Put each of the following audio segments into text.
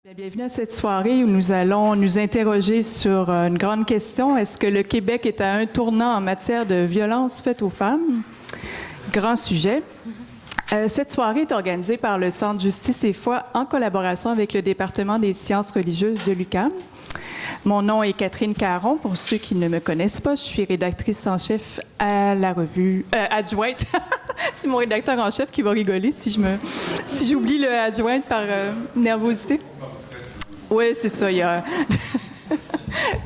Bienvenue à cette soirée où nous allons nous interroger sur une grande question. Est-ce que le Québec est à un tournant en matière de violence faite aux femmes? Grand sujet. Cette soirée est organisée par le Centre Justice et Foi en collaboration avec le département des sciences religieuses de l'UQAM. Mon nom est Catherine Caron. Pour ceux qui ne me connaissent pas, je suis rédactrice en chef à la revue adjointe. C'est mon rédacteur en chef qui va rigoler si j'oublie le adjointe par nervosité. Oui, c'est ça. Il y a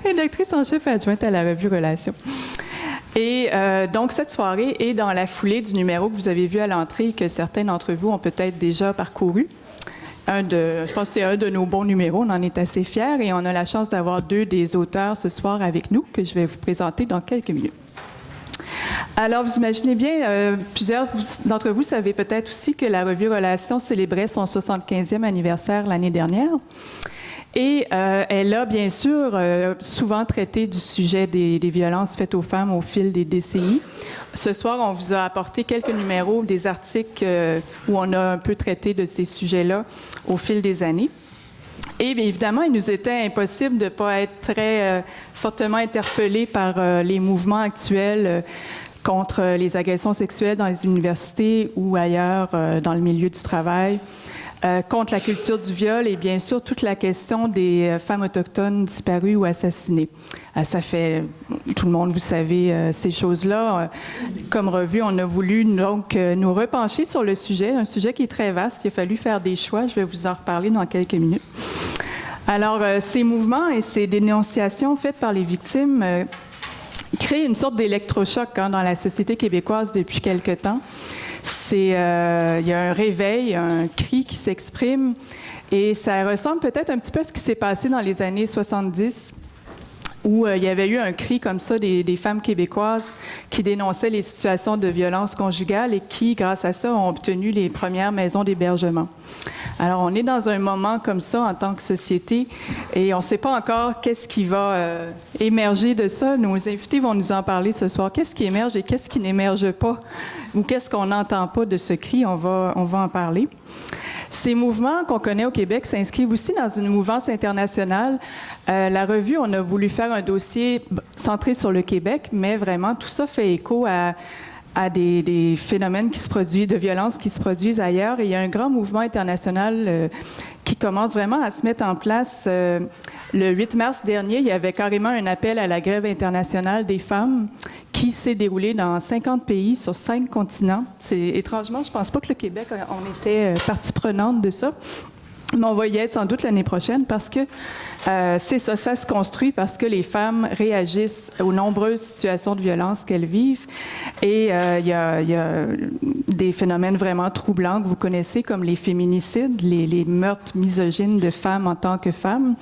rédactrice en chef adjointe à la revue Relations. Et donc, cette soirée est dans la foulée du numéro que vous avez vu à l'entrée et que certains d'entre vous ont peut-être déjà parcouru. Je pense que c'est un de nos bons numéros. On en est assez fiers et on a la chance d'avoir deux des auteurs ce soir avec nous que je vais vous présenter dans quelques minutes. Alors, vous imaginez bien, plusieurs d'entre vous savez peut-être aussi que la revue Relations célébrait son 75e anniversaire l'année dernière. Et elle a bien sûr souvent traité du sujet des violences faites aux femmes au fil des décennies. Ce soir, on vous a apporté quelques numéros, des articles où on a un peu traité de ces sujets-là au fil des années. Et bien évidemment, il nous était impossible de ne pas être très fortement interpellés par les mouvements actuels contre les agressions sexuelles dans les universités ou ailleurs dans le milieu du travail. Contre la culture du viol et bien sûr toute la question des femmes autochtones disparues ou assassinées. Ça fait, tout le monde, vous savez, ces choses-là. Comme revue, on a voulu donc nous repencher sur le sujet, un sujet qui est très vaste. Il a fallu faire des choix. Je vais vous en reparler dans quelques minutes. Alors, ces mouvements et ces dénonciations faites par les victimes créent une sorte d'électrochoc dans la société québécoise depuis quelque temps. Il y a un réveil, un cri qui s'exprime et ça ressemble peut-être un petit peu à ce qui s'est passé dans les années 70 où il y avait eu un cri comme ça des femmes québécoises qui dénonçaient les situations de violence conjugale et qui, grâce à ça, ont obtenu les premières maisons d'hébergement. Alors, on est dans un moment comme ça en tant que société et on ne sait pas encore qu'est-ce qui va émerger de ça. Nos invités vont nous en parler ce soir. Qu'est-ce qui émerge et qu'est-ce qui n'émerge pas? Ou qu'est-ce qu'on n'entend pas de ce cri? On va en parler. Ces mouvements qu'on connaît au Québec s'inscrivent aussi dans une mouvance internationale. La revue, on a voulu faire un dossier centré sur le Québec, mais vraiment, tout ça fait écho à des phénomènes qui se produisent, de violence qui se produisent ailleurs. Et il y a un grand mouvement international qui commence vraiment à se mettre en place. Le 8 mars dernier, il y avait carrément un appel à la grève internationale des femmes qui s'est déroulé dans 50 pays sur 5 continents. Étrangement, je ne pense pas que le Québec, on était partie prenante de ça. Mais on va y être sans doute l'année prochaine parce que c'est ça, ça se construit parce que les femmes réagissent aux nombreuses situations de violence qu'elles vivent. Et il y a des phénomènes vraiment troublants que vous connaissez, comme les féminicides, les meurtres misogynes de femmes en tant que femmes,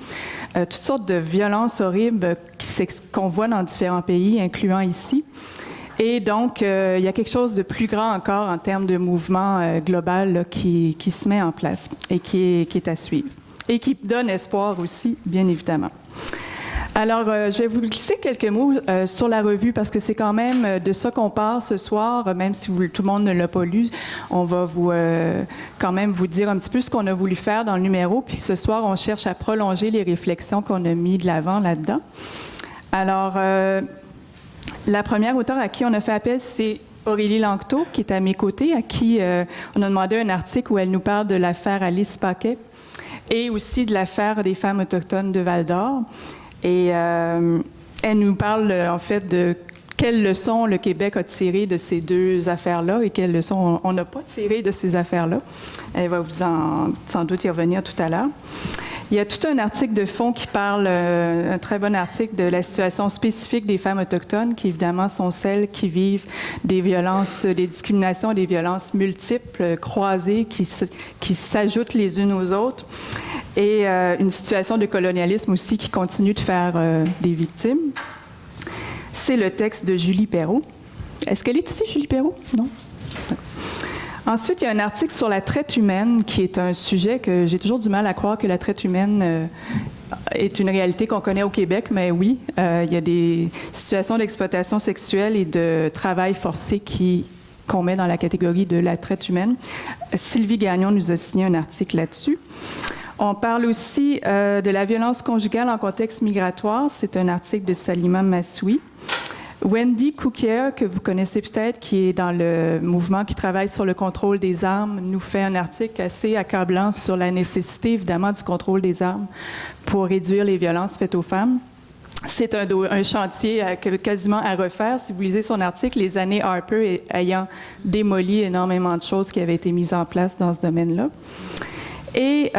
toutes sortes de violences horribles qu'on voit dans différents pays, incluant ici. Et donc, il y a quelque chose de plus grand encore en termes de mouvement global là, qui se met en place et qui est à suivre. Et qui donne espoir aussi, bien évidemment. Alors, je vais vous glisser quelques mots sur la revue parce que c'est quand même de ça qu'on part ce soir, même si tout le monde ne l'a pas lu. On va quand même vous dire un petit peu ce qu'on a voulu faire dans le numéro. Puis ce soir, on cherche à prolonger les réflexions qu'on a mis de l'avant là-dedans. Alors, la première auteure à qui on a fait appel, c'est Aurélie Lanctot, qui est à mes côtés, à qui on a demandé un article où elle nous parle de l'affaire Alice Paquet et aussi de l'affaire des femmes autochtones de Val-d'Or. Et elle nous parle en fait de quelles leçons le Québec a tirées de ces deux affaires-là et quelles leçons on n'a pas tirées de ces affaires-là. Elle va vous sans doute y revenir tout à l'heure. Il y a tout un article de fond qui parle, un très bon article, de la situation spécifique des femmes autochtones, qui évidemment sont celles qui vivent des violences, des discriminations, des violences multiples, croisées, qui s'ajoutent les unes aux autres, et une situation de colonialisme aussi qui continue de faire des victimes. C'est le texte de Julie Perrault. Est-ce qu'elle est ici, Julie Perrault? Non? Ensuite, il y a un article sur la traite humaine, qui est un sujet que j'ai toujours du mal à croire que la traite humaine est une réalité qu'on connaît au Québec, mais oui, il y a des situations d'exploitation sexuelle et de travail forcé qu'on met dans la catégorie de la traite humaine. Sylvie Gagnon nous a signé un article là-dessus. On parle aussi de la violence conjugale en contexte migratoire. C'est un article de Salima Massoui. Wendy Cookier, que vous connaissez peut-être, qui est dans le mouvement qui travaille sur le contrôle des armes, nous fait un article assez accablant sur la nécessité, évidemment, du contrôle des armes pour réduire les violences faites aux femmes. C'est un chantier quasiment à refaire. Si vous lisez son article, les années Harper ayant démoli énormément de choses qui avaient été mises en place dans ce domaine-là. Et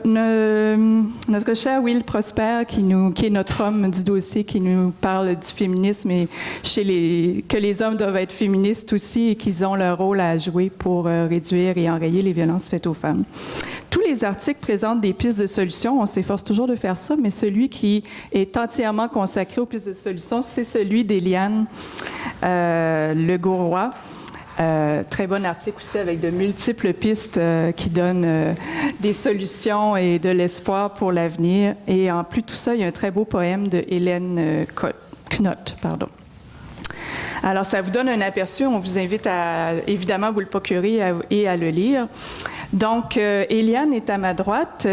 notre cher Will Prosper, qui est notre homme du dossier, qui nous parle du féminisme et que les hommes doivent être féministes aussi et qu'ils ont leur rôle à jouer pour réduire et enrayer les violences faites aux femmes. Tous les articles présentent des pistes de solutions. On s'efforce toujours de faire ça, mais celui qui est entièrement consacré aux pistes de solutions, c'est celui d'Éliane Legauroy. Très bon article aussi avec de multiples pistes qui donnent des solutions et de l'espoir pour l'avenir. Et en plus de tout ça, il y a un très beau poème de Hélène Knott. Alors, ça vous donne un aperçu. On vous invite à, évidemment, vous le procurer et à le lire. Donc, Éliane est à ma droite.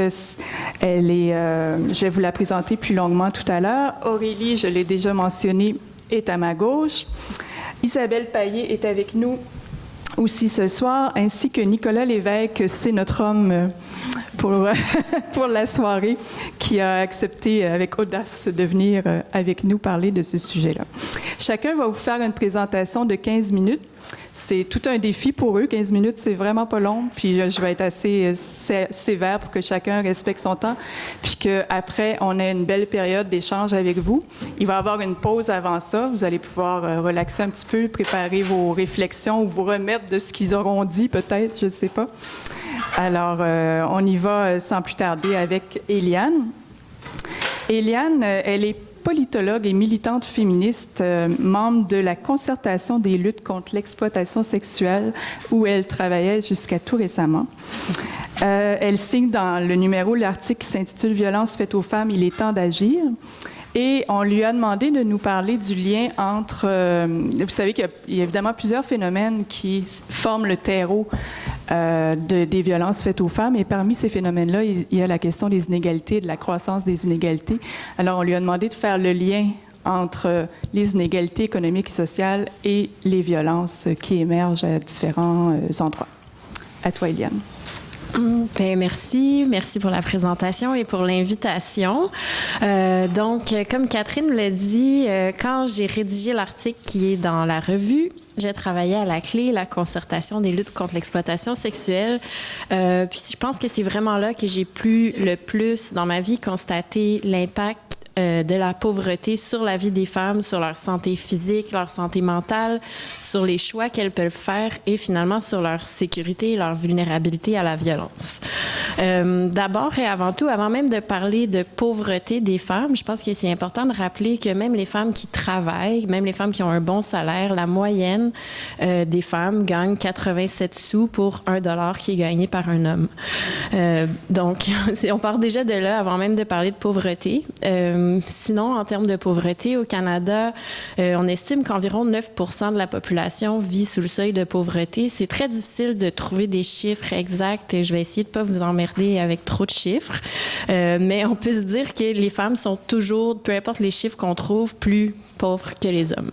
Je vais vous la présenter plus longuement tout à l'heure. Aurélie, je l'ai déjà mentionné, est à ma gauche. Isabelle Paillé est avec nous aussi ce soir, ainsi que Nicolas Lévesque, c'est notre homme pour la soirée, qui a accepté avec audace de venir avec nous parler de ce sujet-là. Chacun va vous faire une présentation de 15 minutes. C'est tout un défi pour eux. 15 minutes, c'est vraiment pas long. Puis je vais être assez sévère pour que chacun respecte son temps. Puis qu'après, on ait une belle période d'échange avec vous. Il va y avoir une pause avant ça. Vous allez pouvoir relaxer un petit peu, préparer vos réflexions ou vous remettre de ce qu'ils auront dit, peut-être, je ne sais pas. Alors, on y va sans plus tarder avec Éliane. Éliane, elle est politologue et militante féministe, membre de la Concertation des luttes contre l'exploitation sexuelle, où elle travaillait jusqu'à tout récemment. Elle signe dans le numéro l'article qui s'intitule « Violence faite aux femmes, il est temps d'agir ». Et on lui a demandé de nous parler du lien entre... vous savez qu'il y a évidemment plusieurs phénomènes qui forment le terreau des violences faites aux femmes. Et parmi ces phénomènes-là, il y a la question des inégalités, de la croissance des inégalités. Alors, on lui a demandé de faire le lien entre les inégalités économiques et sociales et les violences qui émergent à différents endroits. À toi, Éliane. Bien, merci pour la présentation et pour l'invitation. Donc, comme Catherine l'a dit, quand j'ai rédigé l'article qui est dans la revue, j'ai travaillé à la clé, la concertation des luttes contre l'exploitation sexuelle. Puis je pense que c'est vraiment là que j'ai pu le plus dans ma vie constater l'impact de la pauvreté sur la vie des femmes, sur leur santé physique, leur santé mentale, sur les choix qu'elles peuvent faire et finalement sur leur sécurité et leur vulnérabilité à la violence. D'abord et avant tout, avant même de parler de pauvreté des femmes, je pense que c'est important de rappeler que même les femmes qui travaillent, même les femmes qui ont un bon salaire, la moyenne des femmes gagne 87 sous pour $1 qui est gagné par un homme. Donc, on part déjà de là avant même de parler de pauvreté. Sinon, en termes de pauvreté, au Canada, on estime qu'environ 9% de la population vit sous le seuil de pauvreté. C'est très difficile de trouver des chiffres exacts et je vais essayer de ne pas vous emmerder avec trop de chiffres. Mais on peut se dire que les femmes sont toujours, peu importe les chiffres qu'on trouve, plus pauvres que les hommes.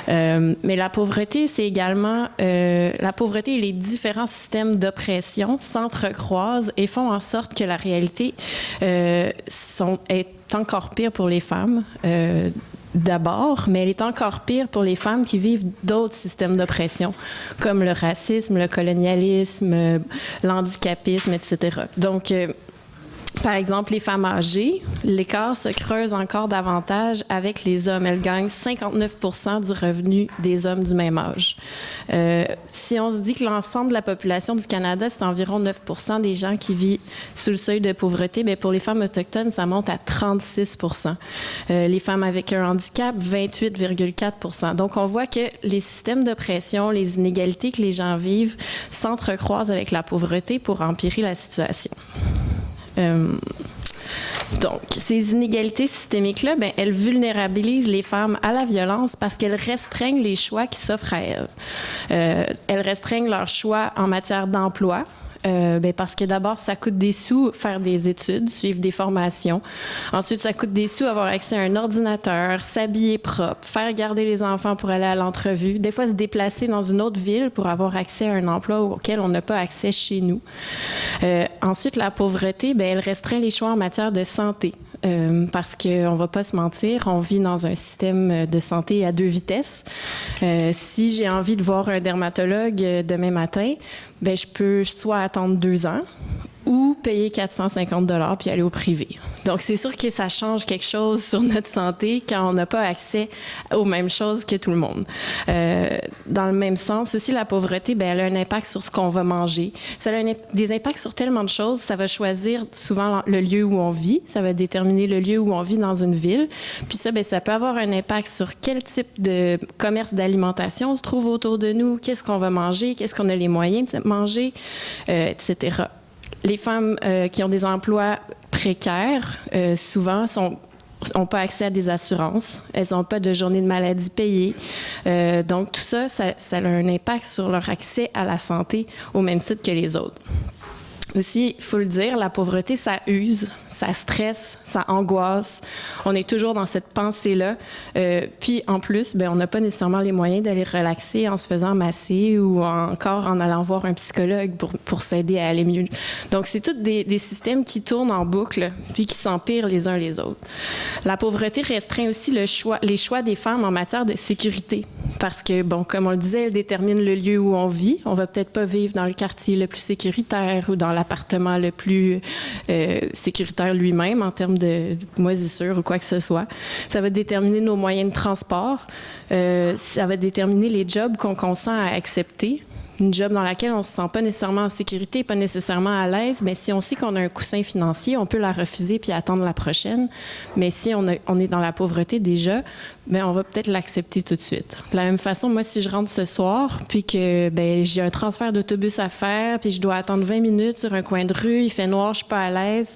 Mais la pauvreté, c'est également... la pauvreté et les différents systèmes d'oppression s'entrecroisent et font en sorte que la réalité est encore pire pour les femmes d'abord, mais elle est encore pire pour les femmes qui vivent d'autres systèmes d'oppression, comme le racisme, le colonialisme, l'handicapisme, etc. Donc, par exemple, les femmes âgées, l'écart se creuse encore davantage avec les hommes. Elles gagnent 59% du revenu des hommes du même âge. Si on se dit que l'ensemble de la population du Canada, c'est environ 9% des gens qui vivent sous le seuil de pauvreté, bien pour les femmes autochtones, ça monte à 36%. Les femmes avec un handicap, 28,4%. Donc, on voit que les systèmes d'oppression, les inégalités que les gens vivent s'entrecroisent avec la pauvreté pour empirer la situation. Donc, ces inégalités systémiques-là, bien, elles vulnérabilisent les femmes à la violence parce qu'elles restreignent les choix qui s'offrent à elles. Elles restreignent leurs choix en matière d'emploi, Parce que d'abord, ça coûte des sous faire des études, suivre des formations. Ensuite, ça coûte des sous avoir accès à un ordinateur, s'habiller propre, faire garder les enfants pour aller à l'entrevue, des fois se déplacer dans une autre ville pour avoir accès à un emploi auquel on n'a pas accès chez nous. Ensuite, la pauvreté, elle restreint les choix en matière de santé. Parce qu'on ne va pas se mentir, on vit dans un système de santé à 2 vitesses. Si j'ai envie de voir un dermatologue demain matin, je peux soit attendre 2 ans ou payer 450 $ puis aller au privé. Donc, c'est sûr que ça change quelque chose sur notre santé quand on n'a pas accès aux mêmes choses que tout le monde. Dans le même sens, aussi, la pauvreté, elle a un impact sur ce qu'on va manger. Ça a des impacts sur tellement de choses. Ça va choisir souvent le lieu où on vit. Ça va déterminer le lieu où on vit dans une ville. Puis ça, ça peut avoir un impact sur quel type de commerce d'alimentation se trouve autour de nous, qu'est-ce qu'on va manger, qu'est-ce qu'on a les moyens de manger, etc. Les femmes qui ont des emplois précaires, souvent, n'ont pas accès à des assurances. Elles n'ont pas de journée de maladie payée. Donc, tout ça, ça a un impact sur leur accès à la santé au même titre que les autres. Aussi, il faut le dire, la pauvreté, ça use, ça stresse, ça angoisse. On est toujours dans cette pensée-là. Puis, en plus, on n'a pas nécessairement les moyens d'aller relaxer en se faisant masser ou encore en allant voir un psychologue pour s'aider à aller mieux. Donc, c'est tous des systèmes qui tournent en boucle puis qui s'empirent les uns les autres. La pauvreté restreint aussi les choix des femmes en matière de sécurité. Parce que, comme on le disait, elle détermine le lieu où on vit. On va peut-être pas vivre dans le quartier le plus sécuritaire ou dans l'appartement le plus sécuritaire lui-même en termes de moisissure ou quoi que ce soit. Ça va déterminer nos moyens de transport. Ça va déterminer les jobs qu'on consent à accepter. Une job dans laquelle on ne se sent pas nécessairement en sécurité, pas nécessairement à l'aise, mais si on sait qu'on a un coussin financier, on peut la refuser puis attendre la prochaine. Mais si on est dans la pauvreté déjà, on va peut-être l'accepter tout de suite. De la même façon, moi, si je rentre ce soir puis que j'ai un transfert d'autobus à faire puis je dois attendre 20 minutes sur un coin de rue, il fait noir, je suis pas à l'aise.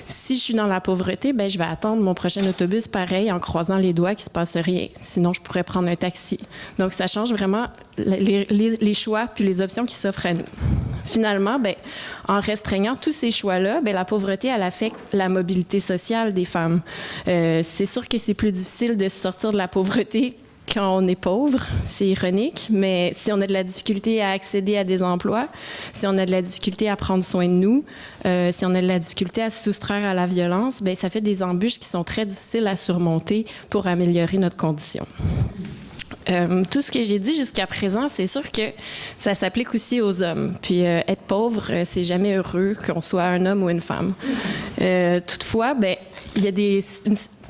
Si je suis dans la pauvreté, je vais attendre mon prochain autobus pareil en croisant les doigts qu'il se passe rien. Sinon, je pourrais prendre un taxi. Donc, ça change vraiment les choix puis les options qui s'offrent à nous. Finalement, en restreignant tous ces choix-là, la pauvreté, elle affecte la mobilité sociale des femmes. C'est sûr que c'est plus difficile de sortir de la pauvreté quand on est pauvre, c'est ironique, mais si on a de la difficulté à accéder à des emplois, si on a de la difficulté à prendre soin de nous, si on a de la difficulté à se soustraire à la violence, ça fait des embûches qui sont très difficiles à surmonter pour améliorer notre condition. Tout ce que j'ai dit jusqu'à présent, c'est sûr que ça s'applique aussi aux hommes. Puis être pauvre, c'est jamais heureux qu'on soit un homme ou une femme. Toutefois, il y a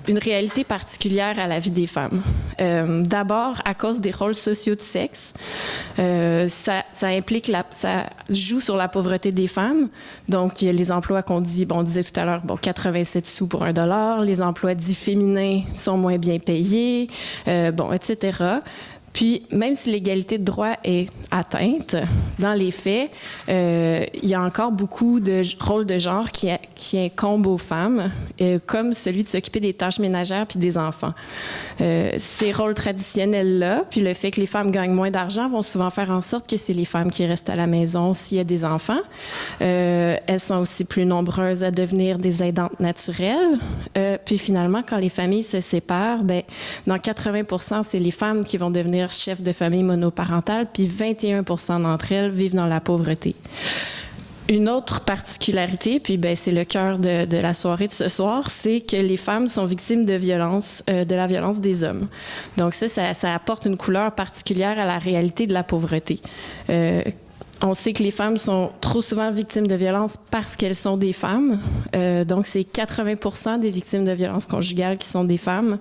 une réalité particulière à la vie des femmes. D'abord, à cause des rôles sociaux de sexe, ça joue sur la pauvreté des femmes. Donc, il y a les emplois on disait tout à l'heure, 87 sous pour $1. Les emplois dits féminins sont moins bien payés, etc. Puis, même si l'égalité de droit est atteinte, dans les faits, il y a encore beaucoup de rôles de genre qui incombent aux femmes, comme celui de s'occuper des tâches ménagères puis des enfants. Ces rôles traditionnels-là, puis le fait que les femmes gagnent moins d'argent, vont souvent faire en sorte que c'est les femmes qui restent à la maison s'il y a des enfants. Elles sont aussi plus nombreuses à devenir des aidantes naturelles. Puis finalement, quand les familles se séparent, dans 80%, c'est les femmes qui vont devenir chefs de famille monoparentale, puis 21% d'entre elles vivent dans la pauvreté. Une autre particularité, puis c'est le cœur de la soirée de ce soir, c'est que les femmes sont victimes de la violence des hommes. Donc ça apporte une couleur particulière à la réalité de la pauvreté. On sait que les femmes sont trop souvent victimes de violences parce qu'elles sont des femmes. Donc, c'est 80% des victimes de violences conjugales qui sont des femmes,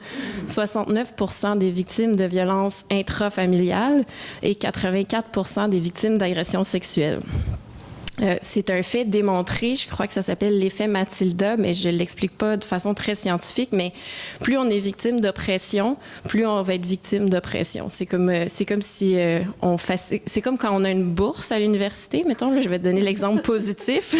69% des victimes de violences intrafamiliales et 84% des victimes d'agressions sexuelles. C'est un fait démontré, je crois que ça s'appelle l'effet Matilda, mais je ne l'explique pas de façon très scientifique, mais plus on est victime d'oppression, plus on va être victime d'oppression. C'est comme si c'est comme quand on a une bourse à l'université, mettons, là, je vais te donner l'exemple positif.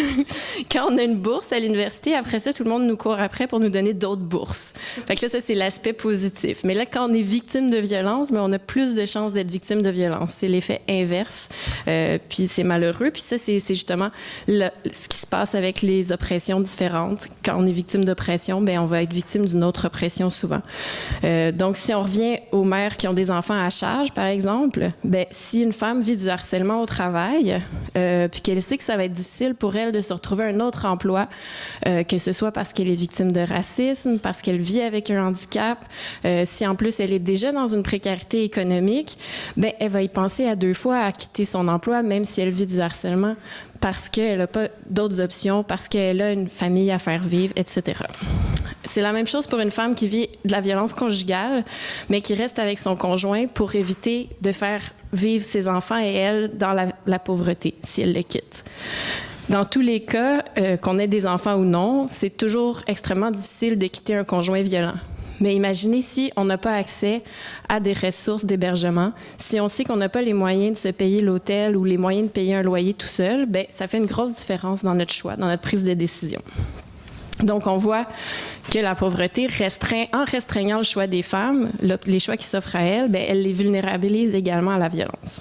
Quand on a une bourse à l'université, après ça, tout le monde nous court après pour nous donner d'autres bourses. Fait que là, ça, c'est l'aspect positif. Mais là, quand on est victime de violence, on a plus de chances d'être victime de violence. C'est l'effet inverse, puis c'est malheureux, puis ça, c'est justement justement ce qui se passe avec les oppressions différentes. Quand on est victime d'oppression, bien, on va être victime d'une autre oppression souvent. Donc, si on revient aux mères qui ont des enfants à charge, par exemple, bien, si une femme vit du harcèlement au travail, puis qu'elle sait que ça va être difficile pour elle de se retrouver un autre emploi, que ce soit parce qu'elle est victime de racisme, parce qu'elle vit avec un handicap, si en plus elle est déjà dans une précarité économique, bien, elle va y penser à 2 fois à quitter son emploi, même si elle vit du harcèlement, parce qu'elle n'a pas d'autres options, parce qu'elle a une famille à faire vivre, etc. C'est la même chose pour une femme qui vit de la violence conjugale, mais qui reste avec son conjoint pour éviter de faire vivre ses enfants et elle dans la pauvreté, si elle le quitte. Dans tous les cas, qu'on ait des enfants ou non, c'est toujours extrêmement difficile de quitter un conjoint violent. Mais imaginez si on n'a pas accès à des ressources d'hébergement, si on sait qu'on n'a pas les moyens de se payer l'hôtel ou les moyens de payer un loyer tout seul, bien, ça fait une grosse différence dans notre choix, dans notre prise de décision. Donc, on voit que la pauvreté en restreignant le choix des femmes, les choix qui s'offrent à elles, bien, elle les vulnérabilise également à la violence.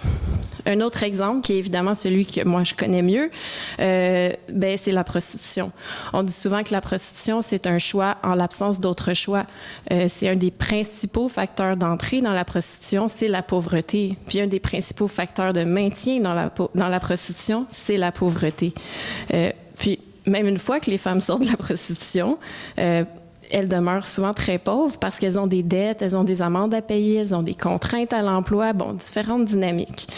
Un autre exemple, qui est évidemment celui que moi je connais mieux, ben, c'est la prostitution. On dit souvent que la prostitution, c'est un choix en l'absence d'autres choix. C'est un des principaux facteurs d'entrée dans la prostitution, c'est la pauvreté. Puis un des principaux facteurs de maintien dans la prostitution, c'est la pauvreté. Puis même une fois que les femmes sortent de la prostitution, elles demeurent souvent très pauvres parce qu'elles ont des dettes, elles ont des amendes à payer, elles ont des contraintes à l'emploi, bon, différentes dynamiques.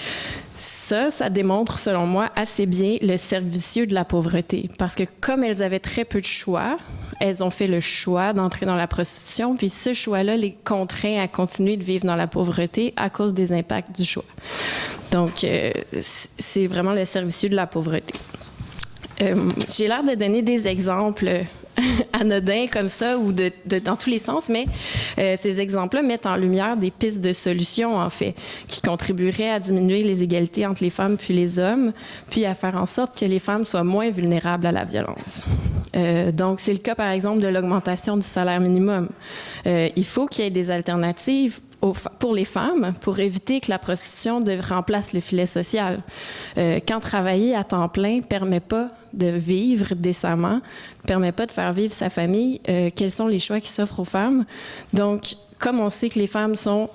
Ça démontre, selon moi, assez bien le cercle vicieux de la pauvreté. Parce que comme elles avaient très peu de choix, elles ont fait le choix d'entrer dans la prostitution, puis ce choix-là les contraint à continuer de vivre dans la pauvreté à cause des impacts du choix. Donc, c'est vraiment le cercle vicieux de la pauvreté. J'ai l'air de donner des exemples anodins comme ça ou dans tous les sens, mais ces exemples-là mettent en lumière des pistes de solutions, en fait, qui contribueraient à diminuer les égalités entre les femmes puis les hommes, puis à faire en sorte que les femmes soient moins vulnérables à la violence. Donc, c'est le cas, par exemple, de l'augmentation du salaire minimum. Il faut qu'il y ait des alternatives pour les femmes, pour éviter que la prostitution remplace le filet social. Quand travailler à temps plein ne permet pas de vivre décemment, ne permet pas de faire vivre sa famille, quels sont les choix qui s'offrent aux femmes? Donc, comme on sait que les femmes sont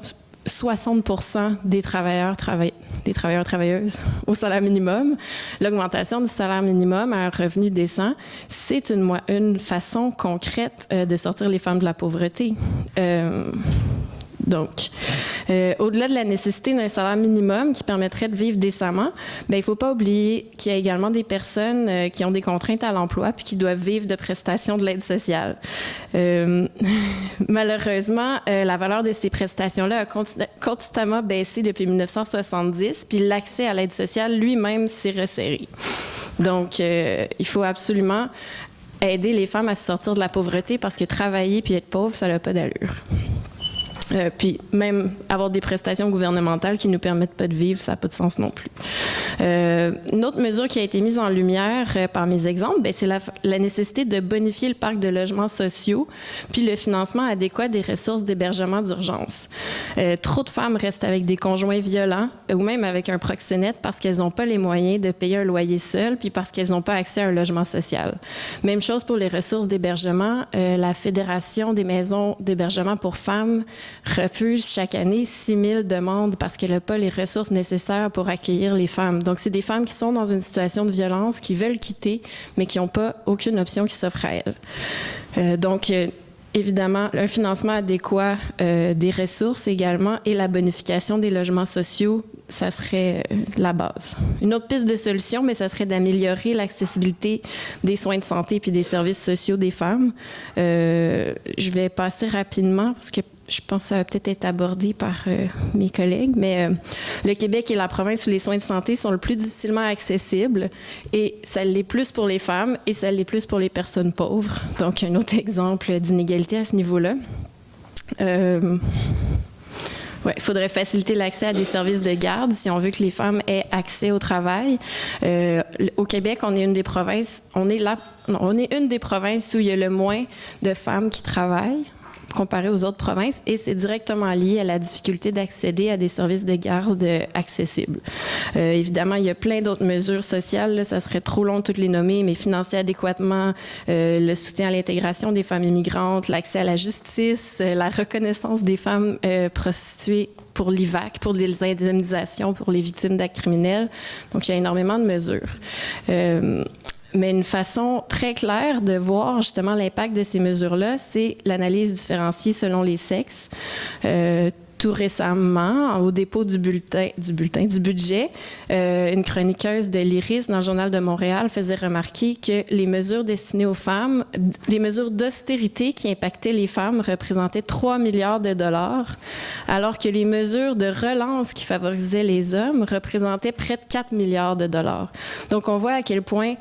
60% des travailleurs-travailleuses au salaire minimum, l'augmentation du salaire minimum à un revenu décent, c'est une façon concrète de sortir les femmes de la pauvreté. Donc, au-delà de la nécessité d'un salaire minimum qui permettrait de vivre décemment, bien, il ne faut pas oublier qu'il y a également des personnes qui ont des contraintes à l'emploi puis qui doivent vivre de prestations de l'aide sociale. Malheureusement, la valeur de ces prestations-là a constamment baissé depuis 1970, puis l'accès à l'aide sociale lui-même s'est resserré. Donc, il faut absolument aider les femmes à se sortir de la pauvreté parce que travailler puis être pauvre, ça n'a pas d'allure. Puis même avoir des prestations gouvernementales qui ne nous permettent pas de vivre, ça n'a pas de sens non plus. Une autre mesure qui a été mise en lumière par mes exemples, bien, c'est la nécessité de bonifier le parc de logements sociaux puis le financement adéquat des ressources d'hébergement d'urgence. Trop de femmes restent avec des conjoints violents ou même avec un proxénète parce qu'elles n'ont pas les moyens de payer un loyer seul puis parce qu'elles n'ont pas accès à un logement social. Même chose pour les ressources d'hébergement. La Fédération des maisons d'hébergement pour femmes refuse chaque année 6 000 demandes parce qu'elle n'a pas les ressources nécessaires pour accueillir les femmes. Donc, c'est des femmes qui sont dans une situation de violence, qui veulent quitter, mais qui n'ont pas aucune option qui s'offre à elles. Donc, évidemment, un financement adéquat des ressources également et la bonification des logements sociaux, ça serait la base. Une autre piste de solution, mais ça serait d'améliorer l'accessibilité des soins de santé puis des services sociaux des femmes. Je vais passer rapidement parce que je pense que ça va peut-être être abordé par mes collègues, mais le Québec est la province où les soins de santé sont le plus difficilement accessibles et ça l'est plus pour les femmes et ça l'est plus pour les personnes pauvres. Donc, un autre exemple d'inégalité à ce niveau-là. Il faudrait faciliter l'accès à des services de garde si on veut que les femmes aient accès au travail. Au Québec, on est une des provinces où il y a le moins de femmes qui travaillent comparé aux autres provinces, et c'est directement lié à la difficulté d'accéder à des services de garde accessibles. Évidemment, il y a plein d'autres mesures sociales, là, ça serait trop long de toutes les nommer, mais financer adéquatement le soutien à l'intégration des femmes immigrantes, l'accès à la justice, la reconnaissance des femmes prostituées pour l'IVAC, pour des indemnisations pour les victimes d'actes criminels. Donc, il y a énormément de mesures. Mais une façon très claire de voir justement l'impact de ces mesures-là, c'est l'analyse différenciée selon les sexes. Tout récemment, au dépôt du budget, une chroniqueuse de l'IRIS dans le Journal de Montréal faisait remarquer que les mesures destinées aux femmes, les mesures d'austérité qui impactaient les femmes représentaient 3 milliards de dollars, alors que les mesures de relance qui favorisaient les hommes représentaient près de 4 milliards de dollars. Donc, on voit à quel point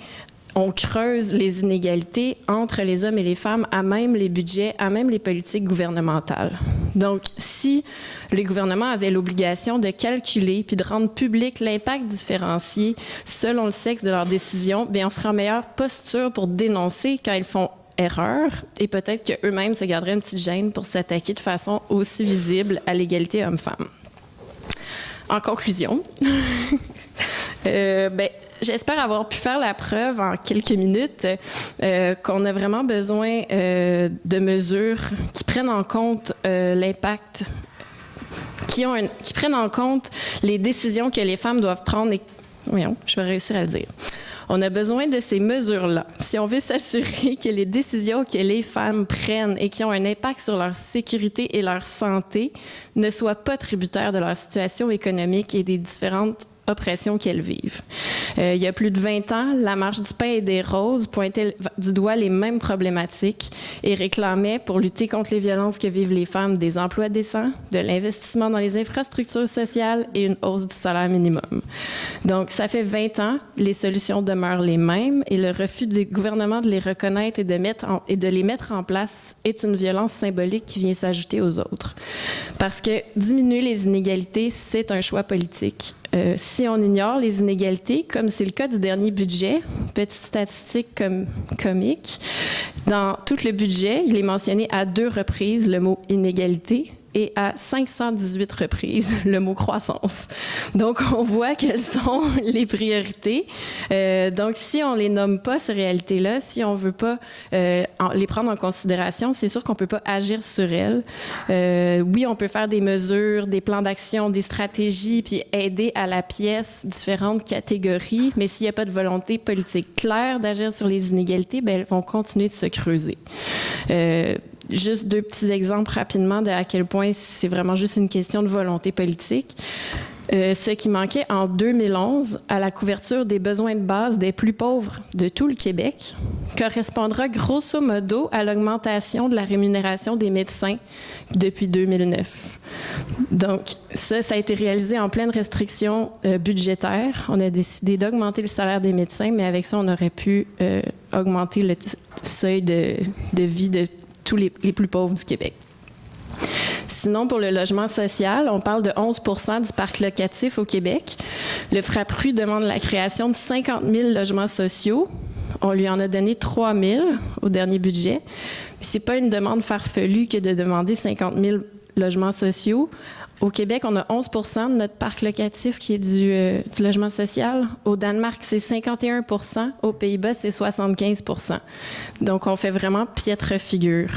on creuse les inégalités entre les hommes et les femmes à même les budgets, à même les politiques gouvernementales. Donc, si les gouvernements avaient l'obligation de calculer puis de rendre public l'impact différencié selon le sexe de leurs décisions, bien, on serait en meilleure posture pour dénoncer quand ils font erreur, et peut-être qu'eux-mêmes se garderaient une petite gêne pour s'attaquer de façon aussi visible à l'égalité homme-femme. En conclusion, j'espère avoir pu faire la preuve en quelques minutes qu'on a vraiment besoin de mesures qui prennent en compte l'impact, qui prennent en compte les décisions que les femmes doivent prendre. Voyons, je vais réussir à le dire. On a besoin de ces mesures-là si on veut s'assurer que les décisions que les femmes prennent et qui ont un impact sur leur sécurité et leur santé ne soient pas tributaires de leur situation économique et des différentes oppressions qu'elles vivent. Il y a plus de 20 ans, la Marche du pain et des roses pointait du doigt les mêmes problématiques et réclamait, pour lutter contre les violences que vivent les femmes, des emplois décents, de l'investissement dans les infrastructures sociales et une hausse du salaire minimum. Donc, ça fait 20 ans, les solutions demeurent les mêmes et le refus du gouvernement de les reconnaître et de les mettre en place est une violence symbolique qui vient s'ajouter aux autres. Parce que diminuer les inégalités, c'est un choix politique. Si on ignore les inégalités, comme c'est le cas du dernier budget, petite statistique comique, dans tout le budget, il est mentionné à 2 reprises le mot « inégalité » et à 518 reprises le mot « croissance ». Donc, on voit quelles sont les priorités. Donc, si on les nomme pas, ces réalités-là, si on veut pas les prendre en considération, c'est sûr qu'on peut pas agir sur elles. Oui, on peut faire des mesures, des plans d'action, des stratégies, puis aider à la pièce différentes catégories, mais s'il n'y a pas de volonté politique claire d'agir sur les inégalités, bien, elles vont continuer de se creuser. Juste 2 petits exemples rapidement de à quel point c'est vraiment juste une question de volonté politique. Ce qui manquait en 2011 à la couverture des besoins de base des plus pauvres de tout le Québec correspondra grosso modo à l'augmentation de la rémunération des médecins depuis 2009. Donc, ça a été réalisé en pleine restriction budgétaire. On a décidé d'augmenter le salaire des médecins, mais avec ça, on aurait pu augmenter le seuil de vie de tous les plus pauvres du Québec. Sinon, pour le logement social, on parle de 11 % du parc locatif au Québec. Le FRAPRU demande la création de 50 000 logements sociaux. On lui en a donné 3 000 au dernier budget. Ce n'est pas une demande farfelue que de demander 50 000 logements sociaux. Au Québec, on a 11 % de notre parc locatif qui est du logement social. Au Danemark, c'est 51 %. Aux Pays-Bas, c'est 75 %. Donc, on fait vraiment piètre figure.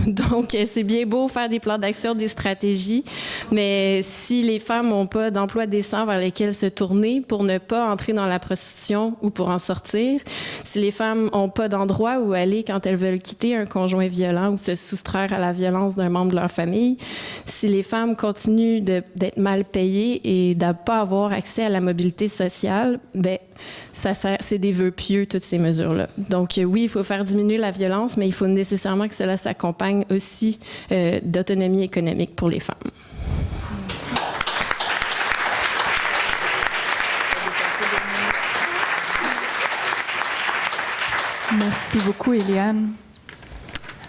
Donc, c'est bien beau faire des plans d'action, des stratégies, mais si les femmes n'ont pas d'emploi décent vers lesquels se tourner pour ne pas entrer dans la prostitution ou pour en sortir, si les femmes n'ont pas d'endroit où aller quand elles veulent quitter un conjoint violent ou se soustraire à la violence d'un membre de leur famille, si les femmes continuent d'être mal payées et de ne pas avoir accès à la mobilité sociale, bien, c'est des vœux pieux, toutes ces mesures-là. Donc, oui, il faut faire diminuer la violence, mais il faut nécessairement que cela s'accompagne aussi d'autonomie économique pour les femmes. Merci beaucoup, Éliane.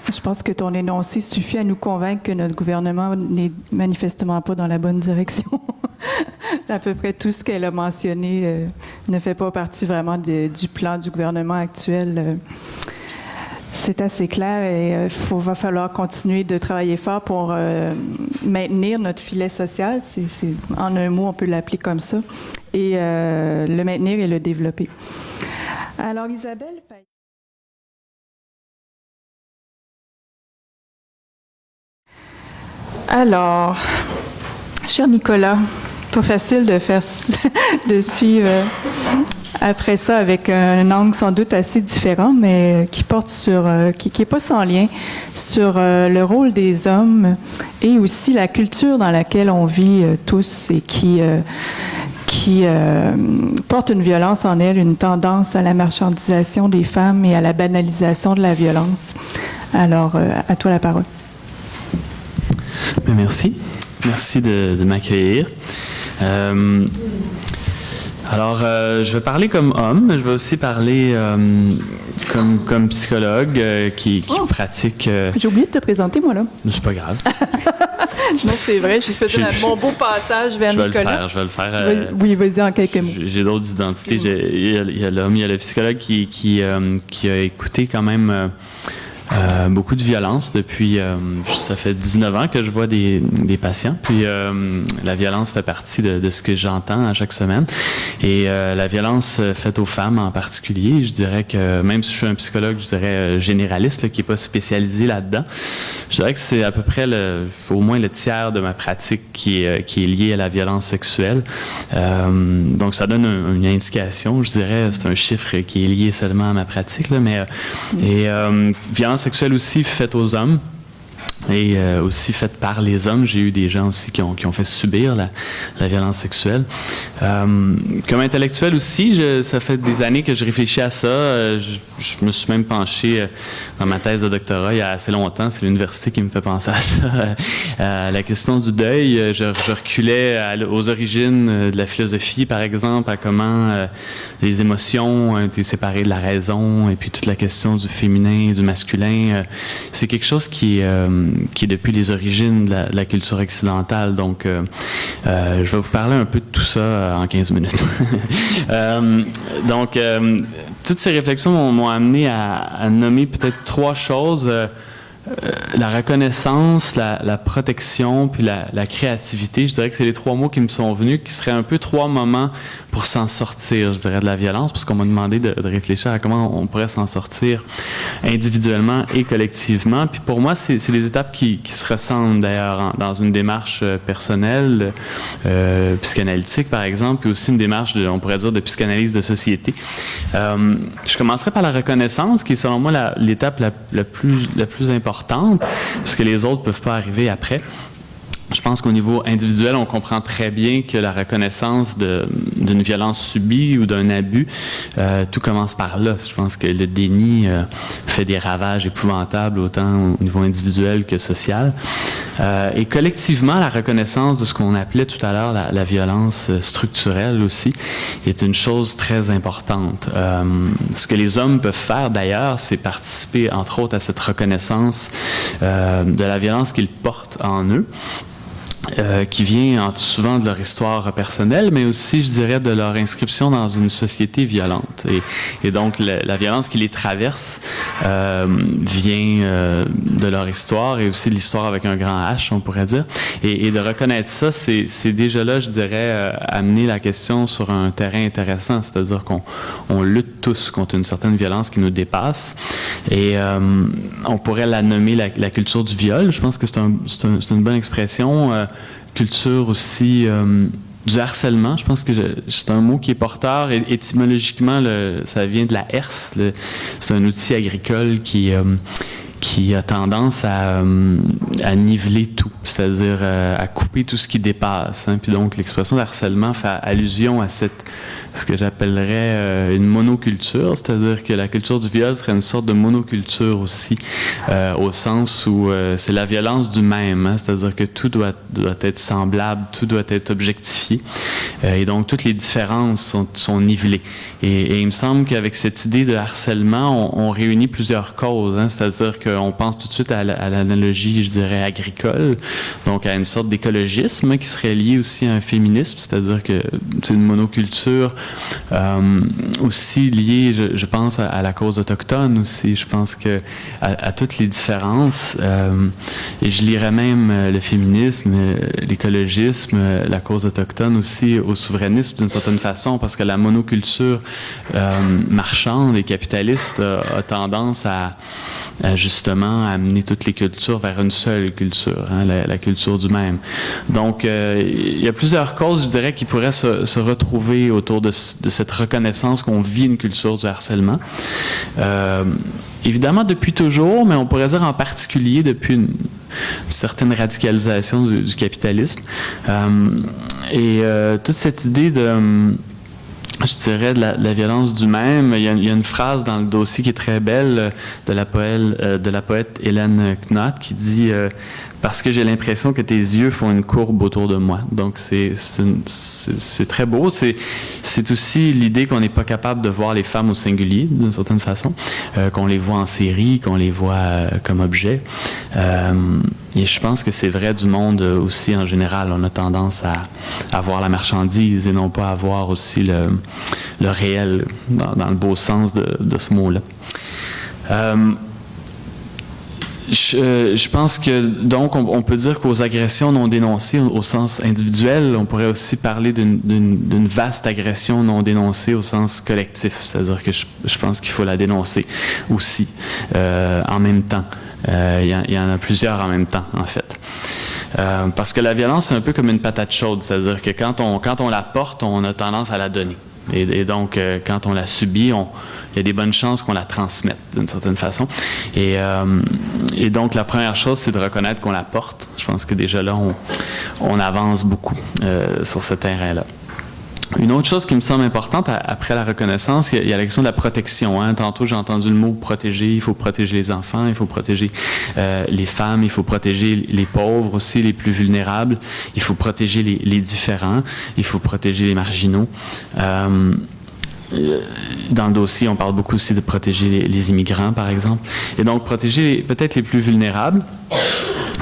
Je pense que ton énoncé suffit à nous convaincre que notre gouvernement n'est manifestement pas dans la bonne direction. À peu près tout ce qu'elle a mentionné ne fait pas partie vraiment du plan du gouvernement actuel. c'est assez clair et va falloir continuer de travailler fort pour maintenir notre filet social. En un mot, on peut l'appeler comme ça. Et le maintenir et le développer. Alors, Isabelle Payet. Alors, cher Nicolas, pas facile de suivre après ça avec un angle sans doute assez différent, mais qui porte qui est pas sans lien sur le rôle des hommes et aussi la culture dans laquelle on vit tous et qui porte une violence en elle, une tendance à la marchandisation des femmes et à la banalisation de la violence. Alors, à toi la parole. Merci. Merci de m'accueillir. Alors, je vais parler comme homme, mais je vais aussi parler comme psychologue qui pratique... J'ai oublié de te présenter, moi, là. C'est pas grave. Non, c'est vrai, j'ai fait mon beau passage vers Nicolas. Je vais le faire. Oui, vas-y, en quelques mots. J'ai d'autres identités. Il y a l'homme, il y a le psychologue qui a écouté quand même... beaucoup de violence depuis, ça fait 19 ans que je vois des patients, puis la violence fait partie de ce que j'entends à chaque semaine, et la violence faite aux femmes en particulier, je dirais que, même si je suis un psychologue, je dirais généraliste, là, qui n'est pas spécialisé là-dedans, je dirais que c'est à peu près au moins le tiers de ma pratique qui est lié à la violence sexuelle. Donc ça donne une indication, je dirais, c'est un chiffre qui est lié seulement à ma pratique, là, mais violence sexuelle aussi faite aux hommes et aussi faite par les hommes. J'ai eu des gens aussi qui ont fait subir la violence sexuelle. Comme intellectuel aussi, ça fait des années que je réfléchis à ça. Je me suis même penché dans ma thèse de doctorat il y a assez longtemps. C'est l'université qui me fait penser à ça. La question du deuil, je reculais aux origines de la philosophie, par exemple, à comment les émotions ont été séparées de la raison, et puis toute la question du féminin et du masculin. C'est quelque chose qui est depuis les origines de la culture occidentale. Donc, je vais vous parler un peu de tout ça en 15 minutes. Donc, toutes ces réflexions m'ont amené à nommer peut-être 3 choses. La reconnaissance, la protection, puis la créativité. Je dirais que c'est les 3 mots qui me sont venus, qui seraient un peu 3 moments pour s'en sortir, je dirais, de la violence, parce qu'on m'a demandé de réfléchir à comment on pourrait s'en sortir individuellement et collectivement. Puis pour moi, c'est des étapes qui se ressemblent d'ailleurs dans une démarche personnelle, psychanalytique par exemple, puis aussi une démarche, on pourrait dire, de psychanalyse de société. Je commencerai par la reconnaissance, qui est selon moi l'étape la plus importante, parce que les autres ne peuvent pas arriver après. Je pense qu'au niveau individuel, on comprend très bien que la reconnaissance d'une violence subie ou d'un abus, tout commence par là. Je pense que le déni fait des ravages épouvantables autant au niveau individuel que social. Et collectivement, la reconnaissance de ce qu'on appelait tout à l'heure la violence structurelle aussi est une chose très importante. Ce que les hommes peuvent faire d'ailleurs, c'est participer entre autres à cette reconnaissance de la violence qu'ils portent en eux. Qui vient souvent de leur histoire personnelle, mais aussi, je dirais, de leur inscription dans une société violente. Et donc, la violence qui les traverse vient de leur histoire et aussi de l'histoire avec un grand H, on pourrait dire. Et de reconnaître ça, c'est déjà là, je dirais, amener la question sur un terrain intéressant, c'est-à-dire qu'on lutte tous contre une certaine violence qui nous dépasse. Et on pourrait la nommer la culture du viol. Je pense que c'est une bonne expression. Culture aussi du harcèlement. Je pense que c'est un mot qui est porteur. Et étymologiquement, ça vient de la herse. C'est un outil agricole qui a tendance à niveler tout, c'est-à-dire à couper tout ce qui dépasse. Hein. Puis donc, l'expression d'harcèlement fait allusion à ce que j'appellerais une monoculture, c'est-à-dire que la culture du viol serait une sorte de monoculture aussi, au sens où c'est la violence du même, hein, c'est-à-dire que tout doit être semblable, tout doit être objectifié, et donc toutes les différences sont nivelées. Et il me semble qu'avec cette idée de harcèlement, on réunit plusieurs causes, hein, c'est-à-dire qu'on pense tout de suite à l'analogie, je dirais, agricole, donc à une sorte d'écologisme qui serait lié aussi à un féminisme, c'est-à-dire que c'est une monoculture aussi liée, je pense, à la cause autochtone aussi. Je pense que à toutes les différences, et je lirais même le féminisme, l'écologisme, la cause autochtone aussi au souverainisme d'une certaine façon, parce que la monoculture marchande et capitaliste a tendance à justement amener toutes les cultures vers une seule culture, hein, la culture du même. Donc, il y a plusieurs causes, je dirais, qui pourraient se retrouver autour de cette reconnaissance qu'on vit une culture du harcèlement. Évidemment, depuis toujours, mais on pourrait dire en particulier depuis une certaine radicalisation du capitalisme. Toute cette idée je dirais de la violence du même. Il y a une phrase dans le dossier qui est très belle de la poète Hélène Knott qui dit parce que j'ai l'impression que tes yeux font une courbe autour de moi. Donc c'est très beau. C'est aussi l'idée qu'on n'est pas capable de voir les femmes au singulier d'une certaine façon, qu'on les voit en série, qu'on les voit comme objets. Et je pense que c'est vrai du monde aussi en général. On a tendance à voir la marchandise et non pas à voir aussi le réel dans le beau sens de ce mot-là. Je pense que, donc, on peut dire qu'aux agressions non dénoncées au sens individuel, on pourrait aussi parler d'une vaste agression non dénoncée au sens collectif. C'est-à-dire que je pense qu'il faut la dénoncer aussi, en même temps. Il y en a plusieurs en même temps, en fait. Parce que la violence, c'est un peu comme une patate chaude. C'est-à-dire que quand on la porte, on a tendance à la donner. Et donc, quand on la subit, il y a des bonnes chances qu'on la transmette d'une certaine façon. Et donc, la première chose, c'est de reconnaître qu'on la porte. Je pense que déjà là, on avance beaucoup sur ce terrain-là. Une autre chose qui me semble importante après la reconnaissance, il y a la question de la protection. Hein. Tantôt, j'ai entendu le mot protéger. Il faut protéger les enfants, il faut protéger les femmes, il faut protéger les pauvres aussi, les plus vulnérables. Il faut protéger les différents, il faut protéger les marginaux. Dans le dossier, on parle beaucoup aussi de protéger les immigrants, par exemple. Et donc, protéger peut-être les plus vulnérables.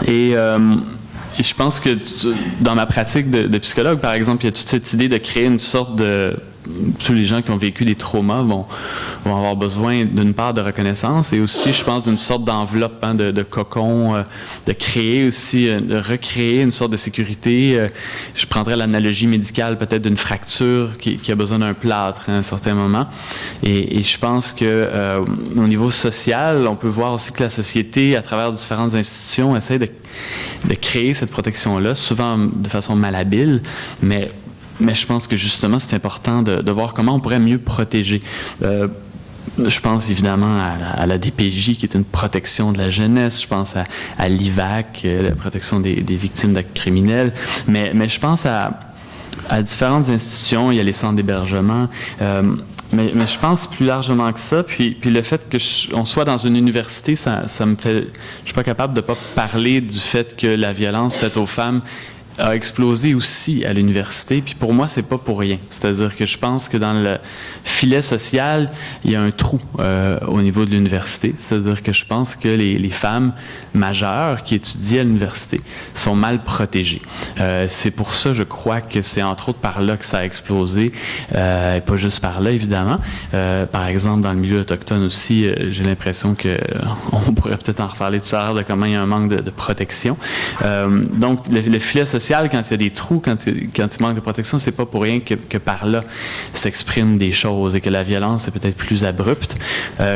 Et je pense que dans ma pratique de psychologue, par exemple, il y a toute cette idée de créer une sorte de... Tous les gens qui ont vécu des traumas vont avoir besoin d'une part de reconnaissance et aussi, je pense, d'une sorte d'enveloppe, hein, de cocon, de créer aussi, de recréer une sorte de sécurité. Je prendrais l'analogie médicale peut-être d'une fracture qui a besoin d'un plâtre à un certain moment. Et je pense que au niveau social, on peut voir aussi que la société, à travers différentes institutions, essaie de créer cette protection-là, souvent de façon malhabile, mais je pense que justement, c'est important de voir comment on pourrait mieux protéger. Je pense évidemment à la DPJ, qui est une protection de la jeunesse. Je pense à l'IVAC, la protection des victimes d'actes criminels. Mais je pense à différentes institutions. Il y a les centres d'hébergement. Mais je pense plus largement que ça. Puis le fait qu'on soit dans une université, ça me fait... Je suis pas capable de pas parler du fait que la violence faite aux femmes a explosé aussi à l'université, puis pour moi, c'est pas pour rien. C'est-à-dire que je pense que dans le filet social, il y a un trou au niveau de l'université. C'est-à-dire que je pense que les femmes majeures qui étudient à l'université sont mal protégées. C'est pour ça, je crois, que c'est entre autres par là que ça a explosé, et pas juste par là, évidemment. Par exemple, dans le milieu autochtone aussi, j'ai l'impression on pourrait peut-être en reparler tout à l'heure de comment il y a un manque de protection. Donc, le filet social, quand il y a des trous, quand il manque de protection, c'est pas pour rien que par là s'expriment des choses et que la violence est peut-être plus abrupte.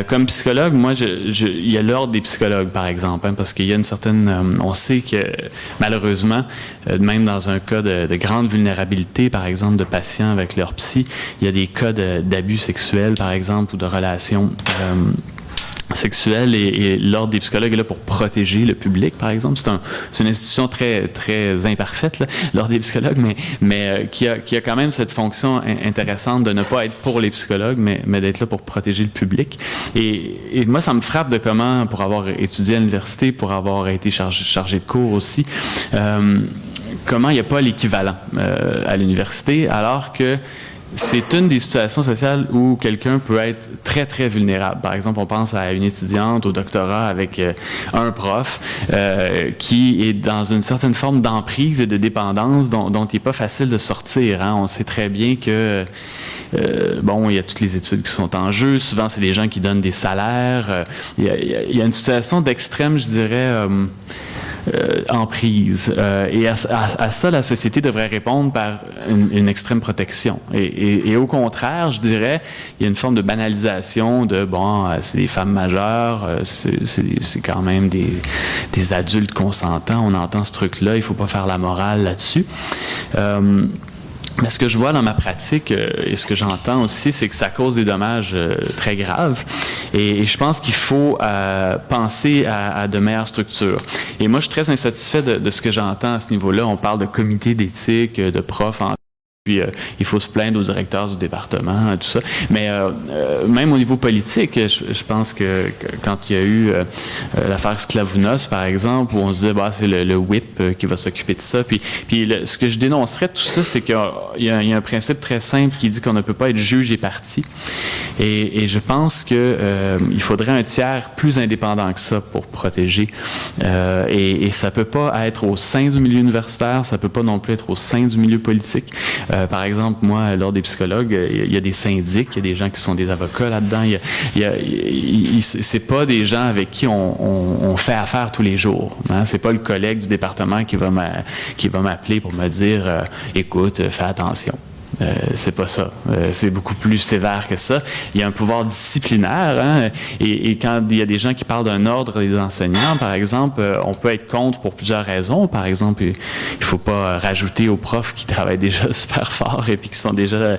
Comme psychologue, moi, il y a l'ordre des psychologues, par exemple, hein, parce qu'il y a une certaine... on sait que, malheureusement, même dans un cas de grande vulnérabilité, par exemple, de patients avec leur psy, il y a des cas d'abus sexuels, par exemple, ou de relations... sexuelle et l'ordre des psychologues est là pour protéger le public, par exemple. C'est une institution très, très imparfaite, l'ordre des psychologues, mais qui a quand même cette fonction intéressante de ne pas être pour les psychologues, mais d'être là pour protéger le public. Et moi, ça me frappe de comment, pour avoir étudié à l'université, pour avoir été chargé de cours aussi, comment il n'y a pas l'équivalent à l'université, alors que c'est une des situations sociales où quelqu'un peut être très, très vulnérable. Par exemple, on pense à une étudiante au doctorat avec un prof qui est dans une certaine forme d'emprise et de dépendance dont il n'est pas facile de sortir. Hein. On sait très bien que, il y a toutes les études qui sont en jeu. Souvent, c'est des gens qui donnent des salaires. Il y a une situation d'extrême, je dirais, emprise. Et à ça, la société devrait répondre par une extrême protection. Et au contraire, je dirais, il y a une forme de banalisation de, c'est des femmes majeures, c'est quand même des adultes consentants, on entend ce truc-là, il ne faut pas faire la morale là-dessus. Mais ce que je vois dans ma pratique et ce que j'entends aussi, c'est que ça cause des dommages très graves. Et je pense qu'il faut penser à de meilleures structures. Et moi, je suis très insatisfait de ce que j'entends à ce niveau-là. On parle de comité d'éthique, de profs puis il faut se plaindre au directeur du département, tout ça. Mais même au niveau politique, je pense que quand il y a eu l'affaire Sklavounos, par exemple, où on se disait, c'est le whip qui va s'occuper de ça. Puis ce que je dénoncerais de tout ça, c'est qu'il y a un principe très simple qui dit qu'on ne peut pas être juge et partie. Et je pense qu'il faudrait un tiers plus indépendant que ça pour protéger. Et ça ne peut pas être au sein du milieu universitaire, ça ne peut pas non plus être au sein du milieu politique. Par exemple, moi, lors des psychologues, il y a des syndics, il y a des gens qui sont des avocats là-dedans. C'est pas des gens avec qui on fait affaire tous les jours. Hein? C'est pas le collègue du département qui va m'appeler pour me dire écoute, fais attention. C'est pas ça. C'est beaucoup plus sévère que ça. Il y a un pouvoir disciplinaire. Hein? Et quand il y a des gens qui parlent d'un ordre des enseignants, par exemple, on peut être contre pour plusieurs raisons. Par exemple, il ne faut pas rajouter aux profs qui travaillent déjà super fort et puis qui sont déjà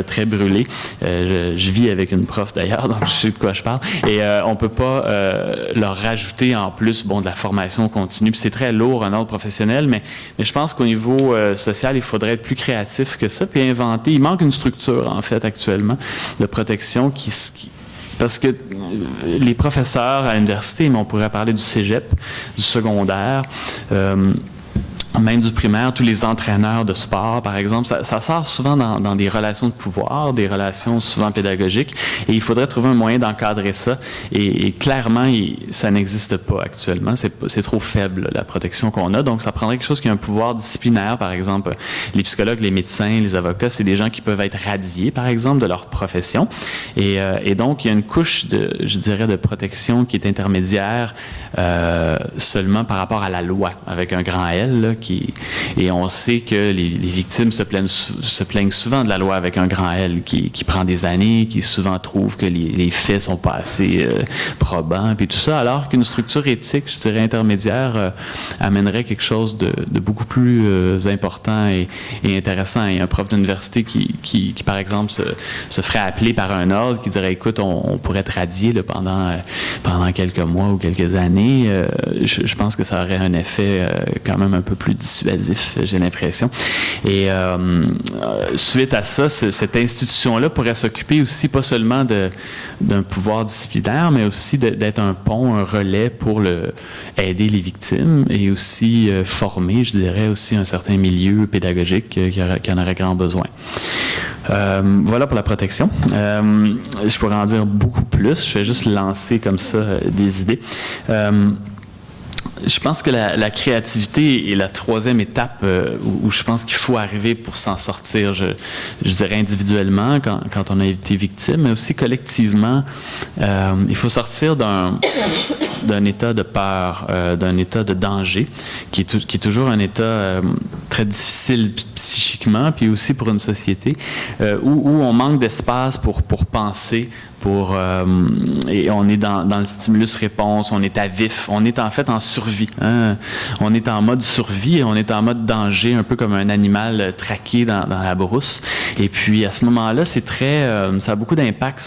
très brûlés. Je vis avec une prof d'ailleurs, donc je sais de quoi je parle. Et on ne peut pas leur rajouter en plus de la formation continue. Puis c'est très lourd, un ordre professionnel, mais je pense qu'au niveau social, il faudrait être plus créatif que ça. Puis inventer. Il manque une structure, en fait, actuellement, de protection parce que les professeurs à l'université, mais on pourrait parler du cégep, du secondaire, même du primaire, tous les entraîneurs de sport, par exemple, ça sort souvent dans des relations de pouvoir, des relations souvent pédagogiques, et il faudrait trouver un moyen d'encadrer ça. Et clairement, ça n'existe pas actuellement. C'est trop faible, la protection qu'on a. Donc, ça prendrait quelque chose qui a un pouvoir disciplinaire, par exemple. Les psychologues, les médecins, les avocats, c'est des gens qui peuvent être radiés, par exemple, de leur profession. Et donc, il y a une couche de protection qui est intermédiaire seulement par rapport à la loi, avec un grand L, là, et on sait que les victimes se plaignent souvent de la loi avec un grand L qui prend des années, qui souvent trouve que les faits sont pas assez probants, puis tout ça, alors qu'une structure éthique, je dirais intermédiaire, amènerait quelque chose de beaucoup plus important et intéressant. Il y a un prof d'université qui par exemple, se ferait appeler par un ordre qui dirait, écoute, on pourrait te radier là, pendant quelques mois ou quelques années. Je pense que ça aurait un effet quand même un peu plus dissuasif, j'ai l'impression. Et suite à ça, cette institution-là pourrait s'occuper aussi pas seulement d'un pouvoir disciplinaire, mais aussi d'être un pont, un relais pour aider les victimes et aussi former, je dirais, aussi un certain milieu pédagogique qui en aurait grand besoin. Voilà pour la protection. Je pourrais en dire beaucoup plus. Je vais juste lancer comme ça des idées. Je pense que la créativité est la troisième étape où je pense qu'il faut arriver pour s'en sortir, je dirais individuellement quand on a été victime, mais aussi collectivement. Il faut sortir d'un état de peur, d'un état de danger, qui est toujours un état très difficile psychiquement, puis aussi pour une société, où on manque d'espace pour penser, et on est dans le stimulus-réponse, on est à vif, on est en fait en survie. Hein? On est en mode survie, on est en mode danger, un peu comme un animal traqué dans la brousse. Et puis à ce moment-là, ça a beaucoup d'impact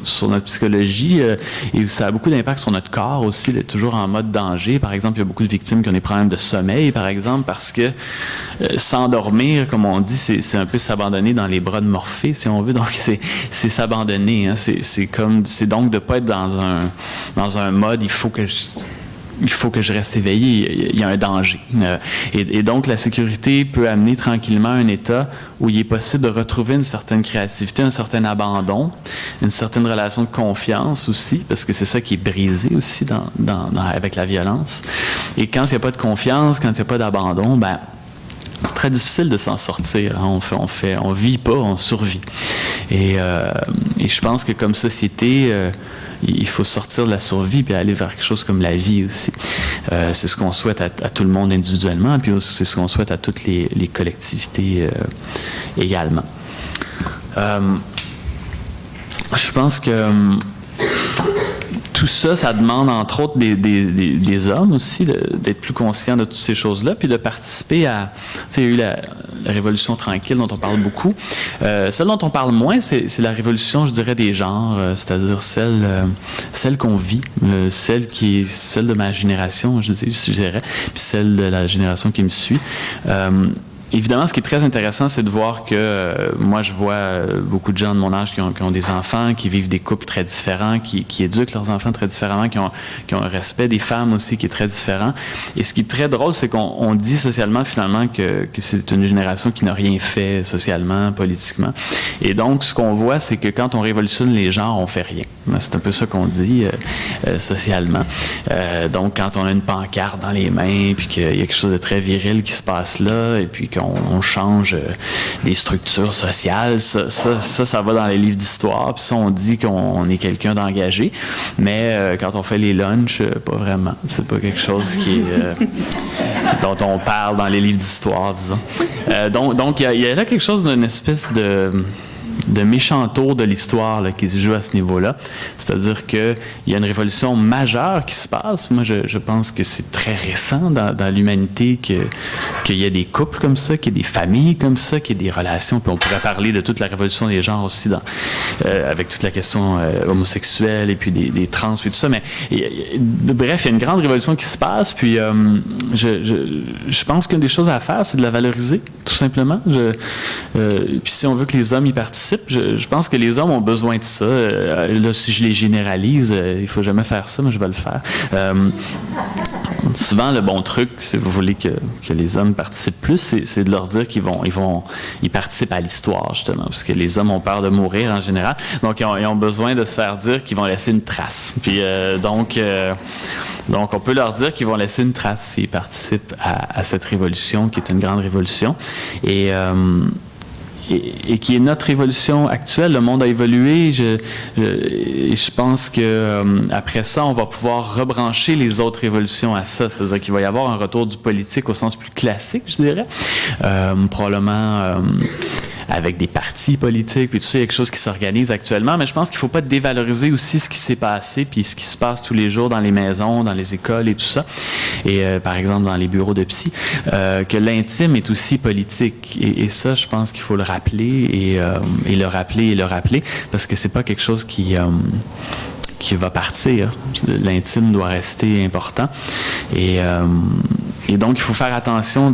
sur notre psychologie et ça a beaucoup d'impact sur notre corps aussi, d'être toujours en mode danger. Par exemple, il y a beaucoup de victimes qui ont des problèmes de sommeil, par exemple, parce que s'endormir, comme on dit, c'est un peu s'abandonner dans les bras de Morphée, si on veut. Donc c'est s'abandonner. Hein? C'est donc de ne pas être dans un mode, il faut que il faut que je reste éveillé, il y a un danger. Et donc, la sécurité peut amener tranquillement un état où il est possible de retrouver une certaine créativité, un certain abandon, une certaine relation de confiance aussi, parce que c'est ça qui est brisé aussi avec la violence. Et quand il n'y a pas de confiance, quand il n'y a pas d'abandon, ben, c'est très difficile de s'en sortir. Hein. On vit pas, on survit. Et je pense que comme société, il faut sortir de la survie puis aller vers quelque chose comme la vie aussi. C'est ce qu'on souhaite à tout le monde individuellement, puis c'est ce qu'on souhaite à toutes les collectivités également. Je pense que tout ça, ça demande entre autres des hommes aussi d'être plus conscients de toutes ces choses-là, puis de participer à... Tu sais, il y a eu la révolution tranquille dont on parle beaucoup. Celle dont on parle moins, c'est la révolution, je dirais, des genres, c'est-à-dire celle qu'on vit, celle de ma génération, je dirais, puis celle de la génération qui me suit. Évidemment, ce qui est très intéressant, c'est de voir que moi, je vois beaucoup de gens de mon âge qui ont des enfants, qui vivent des couples très différents, qui éduquent leurs enfants très différemment, qui ont un respect des femmes aussi qui est très différent. Et ce qui est très drôle, c'est qu'on dit socialement, finalement, que c'est une génération qui n'a rien fait socialement, politiquement. Et donc, ce qu'on voit, c'est que quand on révolutionne les genres, on fait rien. C'est un peu ça qu'on dit socialement. Donc, quand on a une pancarte dans les mains, puis qu'il y a quelque chose de très viril qui se passe là, et puis qu'on change des structures sociales, ça va dans les livres d'histoire, puis ça, on dit qu'on est quelqu'un d'engagé, mais quand on fait les lunchs, pas vraiment. C'est pas quelque chose qui est, dont on parle dans les livres d'histoire, disons. Donc, il y a là quelque chose d'une espèce de méchant tour de l'histoire là, qui se joue à ce niveau-là. C'est-à-dire qu'il y a une révolution majeure qui se passe. Moi, je pense que c'est très récent dans l'humanité qu'il y a des couples comme ça, qu'il y a des familles comme ça, qu'il y a des relations. Puis on pourrait parler de toute la révolution des genres aussi, avec toute la question homosexuelle et puis des trans et tout ça. Mais bref, il y a une grande révolution qui se passe. Puis je pense qu'une des choses à faire, c'est de la valoriser, tout simplement. Puis si on veut que les hommes y participent, je pense que les hommes ont besoin de ça. Là, si je les généralise, il ne faut jamais faire ça, mais je vais le faire. Souvent, le bon truc, si vous voulez que les hommes participent plus, c'est de leur dire qu'ils participent à l'histoire, justement, parce que les hommes ont peur de mourir en général. Donc, ils ont besoin de se faire dire qu'ils vont laisser une trace. Puis, donc, on peut leur dire qu'ils vont laisser une trace s'ils participent à cette révolution, qui est une grande révolution. Et qui est notre évolution actuelle. Le monde a évolué. Je pense que après ça, on va pouvoir rebrancher les autres révolutions à ça. C'est-à-dire qu'il va y avoir un retour du politique au sens plus classique, je dirais. Probablement avec des partis politiques, puis tout ça, il y a quelque chose qui s'organise actuellement, mais je pense qu'il ne faut pas dévaloriser aussi ce qui s'est passé, puis ce qui se passe tous les jours dans les maisons, dans les écoles et tout ça, et par exemple dans les bureaux de psy, que l'intime est aussi politique, et ça, je pense qu'il faut le rappeler, et le rappeler, parce que c'est pas quelque chose qui va partir. L'intime doit rester important. Et donc, il faut faire attention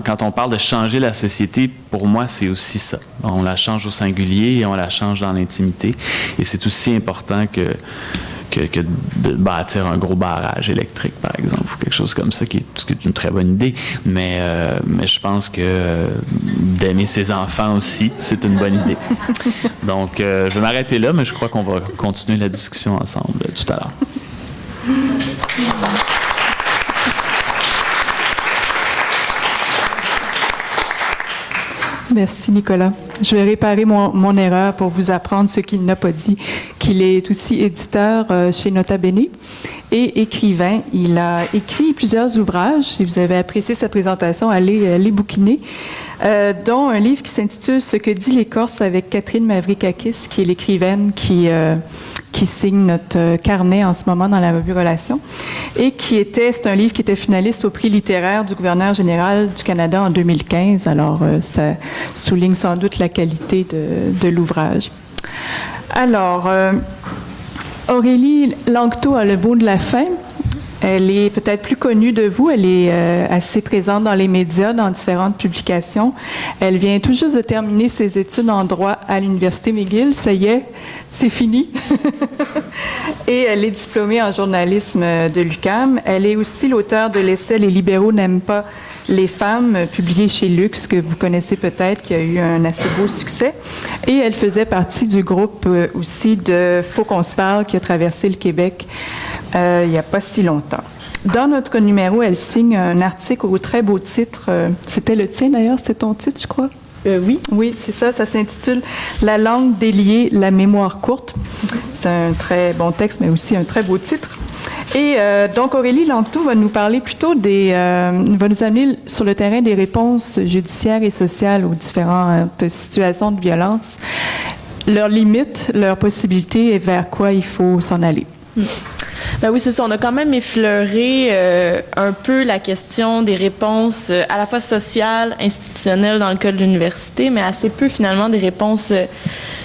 quand on parle de changer la société, pour moi, c'est aussi ça. On la change au singulier et on la change dans l'intimité. Et c'est aussi important que de bâtir un gros barrage électrique, par exemple, ou quelque chose comme ça, qui est une très bonne idée. Mais je pense que d'aimer ses enfants aussi, c'est une bonne idée. Donc, je vais m'arrêter là, mais je crois qu'on va continuer la discussion ensemble tout à l'heure. Merci, Nicolas. Je vais réparer mon erreur pour vous apprendre ce qu'il n'a pas dit, qu'il est aussi éditeur chez Nota Bene et écrivain. Il a écrit plusieurs ouvrages. Si vous avez apprécié sa présentation, allez les bouquiner, dont un livre qui s'intitule « Ce que dit l'Écorce » avec Catherine Mavrikakis, qui est l'écrivaine qui signe notre carnet en ce moment dans la revue Relations, et c'est un livre qui était finaliste au prix littéraire du gouverneur général du Canada en 2015. Alors, ça souligne sans doute la qualité de l'ouvrage. Alors, Aurélie Langto a le mot de la fin. Elle est peut-être plus connue de vous. Elle est assez présente dans les médias, dans différentes publications. Elle vient tout juste de terminer ses études en droit à l'Université McGill. Ça y est, c'est fini. Et elle est diplômée en journalisme de l'UQAM. Elle est aussi l'auteure de l'essai « Les libéraux n'aiment pas les femmes », publié chez Lux, que vous connaissez peut-être, qui a eu un assez beau succès. Et elle faisait partie du groupe aussi de Faut qu'on se parle, qui a traversé le Québec il n'y a pas si longtemps. Dans notre numéro, elle signe un article au très beau titre. C'était le tien d'ailleurs, c'était ton titre, je crois? Oui. Oui, c'est ça. Ça s'intitule « La langue déliée, la mémoire courte ». C'est un très bon texte, mais aussi un très beau titre. Et donc, Aurélie Lantou va nous parler plutôt va nous amener sur le terrain des réponses judiciaires et sociales aux différentes situations de violence, leurs limites, leurs possibilités et vers quoi il faut s'en aller. Ben oui, c'est ça. On a quand même effleuré un peu la question des réponses à la fois sociales, institutionnelles dans le cas de l'université, mais assez peu finalement des réponses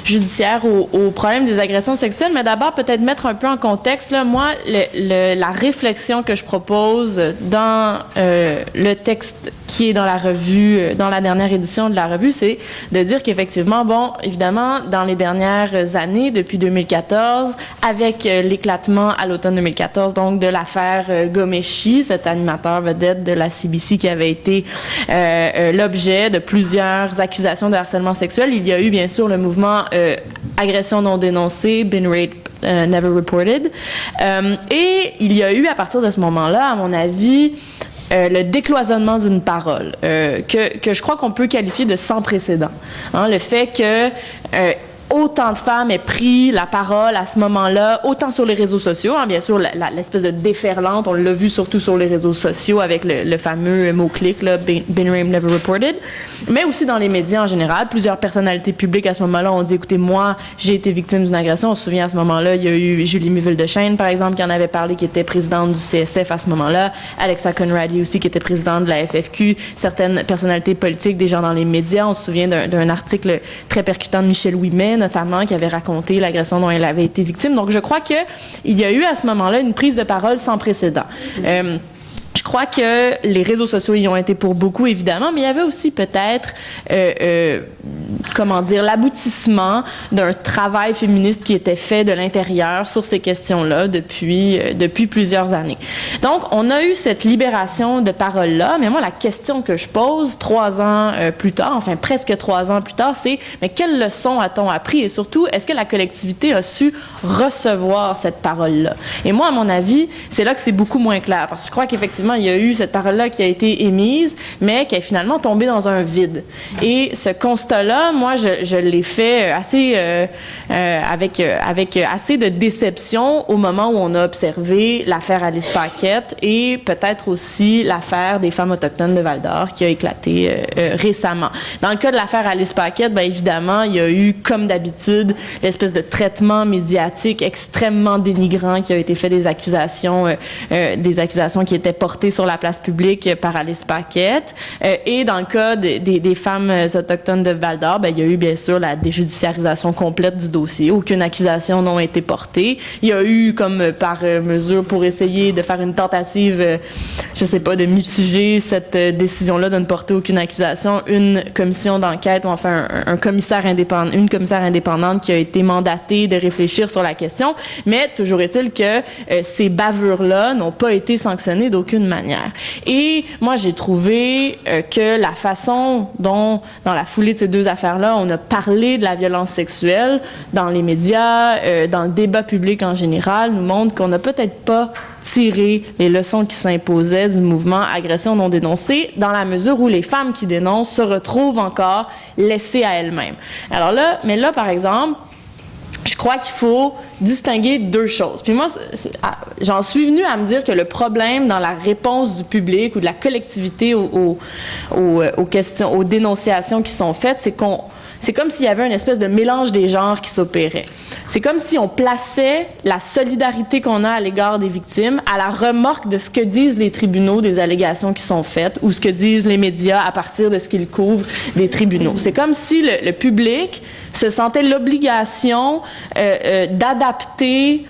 judiciaires au problème des agressions sexuelles. Mais d'abord, peut-être mettre un peu en contexte. Là, moi, la réflexion que je propose dans le texte qui est dans la revue, dans la dernière édition de la revue, c'est de dire qu'effectivement, bon, évidemment, dans les dernières années, depuis 2014, avec l'éclatement à l'automne 2014, donc de l'affaire Ghomeshi, cet animateur vedette de la CBC qui avait été l'objet de plusieurs accusations de harcèlement sexuel, il y a eu bien sûr le mouvement agression non dénoncée, been raped, never reported. Et il y a eu, à partir de ce moment-là, à mon avis, le décloisonnement d'une parole, que je crois qu'on peut qualifier de sans précédent. Hein, le fait que autant de femmes aient pris la parole à ce moment-là, autant sur les réseaux sociaux, hein, bien sûr, l'espèce de déferlante, on l'a vu surtout sur les réseaux sociaux avec le fameux mot-clic, là, been raped, never reported, mais aussi dans les médias en général. Plusieurs personnalités publiques à ce moment-là ont dit, écoutez, moi, j'ai été victime d'une agression. On se souvient à ce moment-là, il y a eu Julie Miville-Dechaine, par exemple, qui en avait parlé, qui était présidente du CSF à ce moment-là, Alexa Conradi aussi, qui était présidente de la FFQ, certaines personnalités politiques, des gens dans les médias. On se souvient d'un article très percutant de Michel Ouimet, notamment, qui avait raconté l'agression dont elle avait été victime. Donc, je crois qu'il y a eu à ce moment-là une prise de parole sans précédent. Je crois que les réseaux sociaux y ont été pour beaucoup, évidemment, mais il y avait aussi peut-être, l'aboutissement d'un travail féministe qui était fait de l'intérieur sur ces questions-là depuis plusieurs années. Donc, on a eu cette libération de parole-là, mais moi, la question que je pose 3 ans plus tard, enfin presque 3 ans plus tard, c'est, mais quelles leçons a-t-on appris? Et surtout, est-ce que la collectivité a su recevoir cette parole-là? Et moi, à mon avis, c'est là que c'est beaucoup moins clair, parce que je crois qu'effectivement, il y a eu cette parole-là qui a été émise, mais qui est finalement tombée dans un vide. Et ce constat-là, moi, je l'ai fait avec assez de déception au moment où on a observé l'affaire Alice Paquette et peut-être aussi l'affaire des femmes autochtones de Val-d'Or qui a éclaté récemment. Dans le cas de l'affaire Alice Paquette, bien évidemment, il y a eu, comme d'habitude, l'espèce de traitement médiatique extrêmement dénigrant qui a été fait des accusations qui étaient portées sur la place publique par Alice Paquette. Et dans le cas des femmes autochtones de Val-d'Or, ben, il y a eu bien sûr la déjudiciarisation complète du dossier. Aucune accusation n'a été portée. Il y a eu, comme par mesure pour essayer de faire une tentative, je sais pas, de mitiger cette décision-là de ne porter aucune accusation, une commission d'enquête ou enfin un commissaire indépendant, une commissaire indépendante qui a été mandatée de réfléchir sur la question. Mais toujours est-il que ces bavures-là n'ont pas été sanctionnées d'aucune manière. Et moi, j'ai trouvé que la façon dont, dans la foulée de ces 2 affaires-là, on a parlé de la violence sexuelle dans les médias, dans le débat public en général, nous montre qu'on n'a peut-être pas tiré les leçons qui s'imposaient du mouvement agression non dénoncée, dans la mesure où les femmes qui dénoncent se retrouvent encore laissées à elles-mêmes. Alors là, par exemple, je crois qu'il faut distinguer 2 choses. Puis moi, j'en suis venue à me dire que le problème dans la réponse du public ou de la collectivité aux questions, aux dénonciations qui sont faites, c'est comme s'il y avait une espèce de mélange des genres qui s'opérait. C'est comme si on plaçait la solidarité qu'on a à l'égard des victimes à la remorque de ce que disent les tribunaux des allégations qui sont faites ou ce que disent les médias à partir de ce qu'ils couvrent des tribunaux. C'est comme si le public se sentait l'obligation d'adapter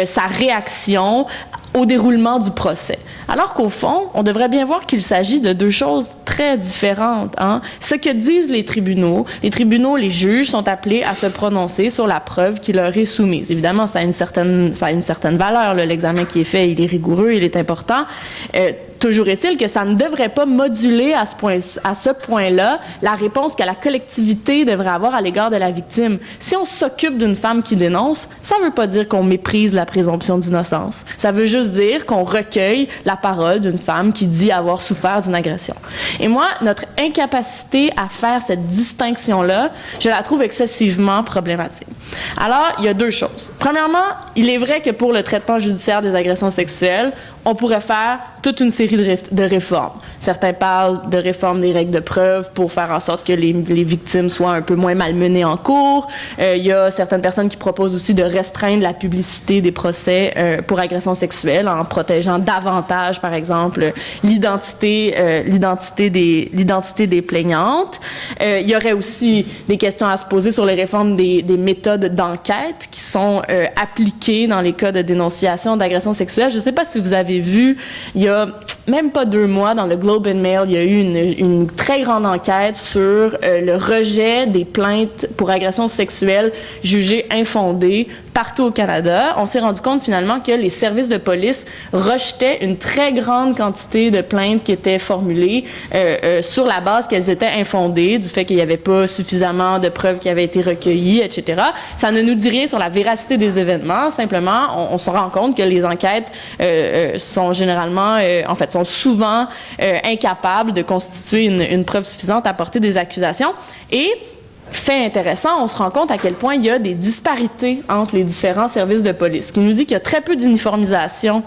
sa réaction au déroulement du procès. Alors qu'au fond, on devrait bien voir qu'il s'agit de deux choses très différentes. Hein? Ce que disent les tribunaux, les juges sont appelés à se prononcer sur la preuve qui leur est soumise. Évidemment, ça a une certaine valeur. Là. L'examen qui est fait, il est rigoureux, il est important. Toujours est-il que ça ne devrait pas moduler à ce point-là la réponse que la collectivité devrait avoir à l'égard de la victime. Si on s'occupe d'une femme qui dénonce, ça ne veut pas dire qu'on méprise la présomption d'innocence. Ça veut juste dire qu'on recueille la parole d'une femme qui dit avoir souffert d'une agression. Et moi, notre incapacité à faire cette distinction-là, je la trouve excessivement problématique. Alors, il y a deux choses. Premièrement, il est vrai que pour le traitement judiciaire des agressions sexuelles, on pourrait faire toute une série de réformes. Certains parlent de réforme des règles de preuve pour faire en sorte que les victimes soient un peu moins malmenées en cours. Il y a certaines personnes qui proposent aussi de restreindre la publicité des procès pour agression sexuelle en protégeant davantage, par exemple, l'identité des plaignantes. Il y aurait aussi des questions à se poser sur les réformes des méthodes d'enquête qui sont appliquées dans les cas de dénonciation d'agression sexuelle. Je ne sais pas si vous avez vu, il y a même pas 2 mois, dans le Globe and Mail, il y a eu une très grande enquête sur le rejet des plaintes pour agression sexuelle jugées infondées partout au Canada. On s'est rendu compte finalement que les services de police rejetaient une très grande quantité de plaintes qui étaient formulées sur la base qu'elles étaient infondées, du fait qu'il n'y avait pas suffisamment de preuves qui avaient été recueillies, etc. Ça ne nous dit rien sur la véracité des événements. Simplement, on se rend compte que les enquêtes sont généralement, sont souvent incapables de constituer une preuve suffisante à porter des accusations. Et fait intéressant, on se rend compte à quel point il y a des disparités entre les différents services de police, ce qui nous dit qu'il y a très peu d'uniformisation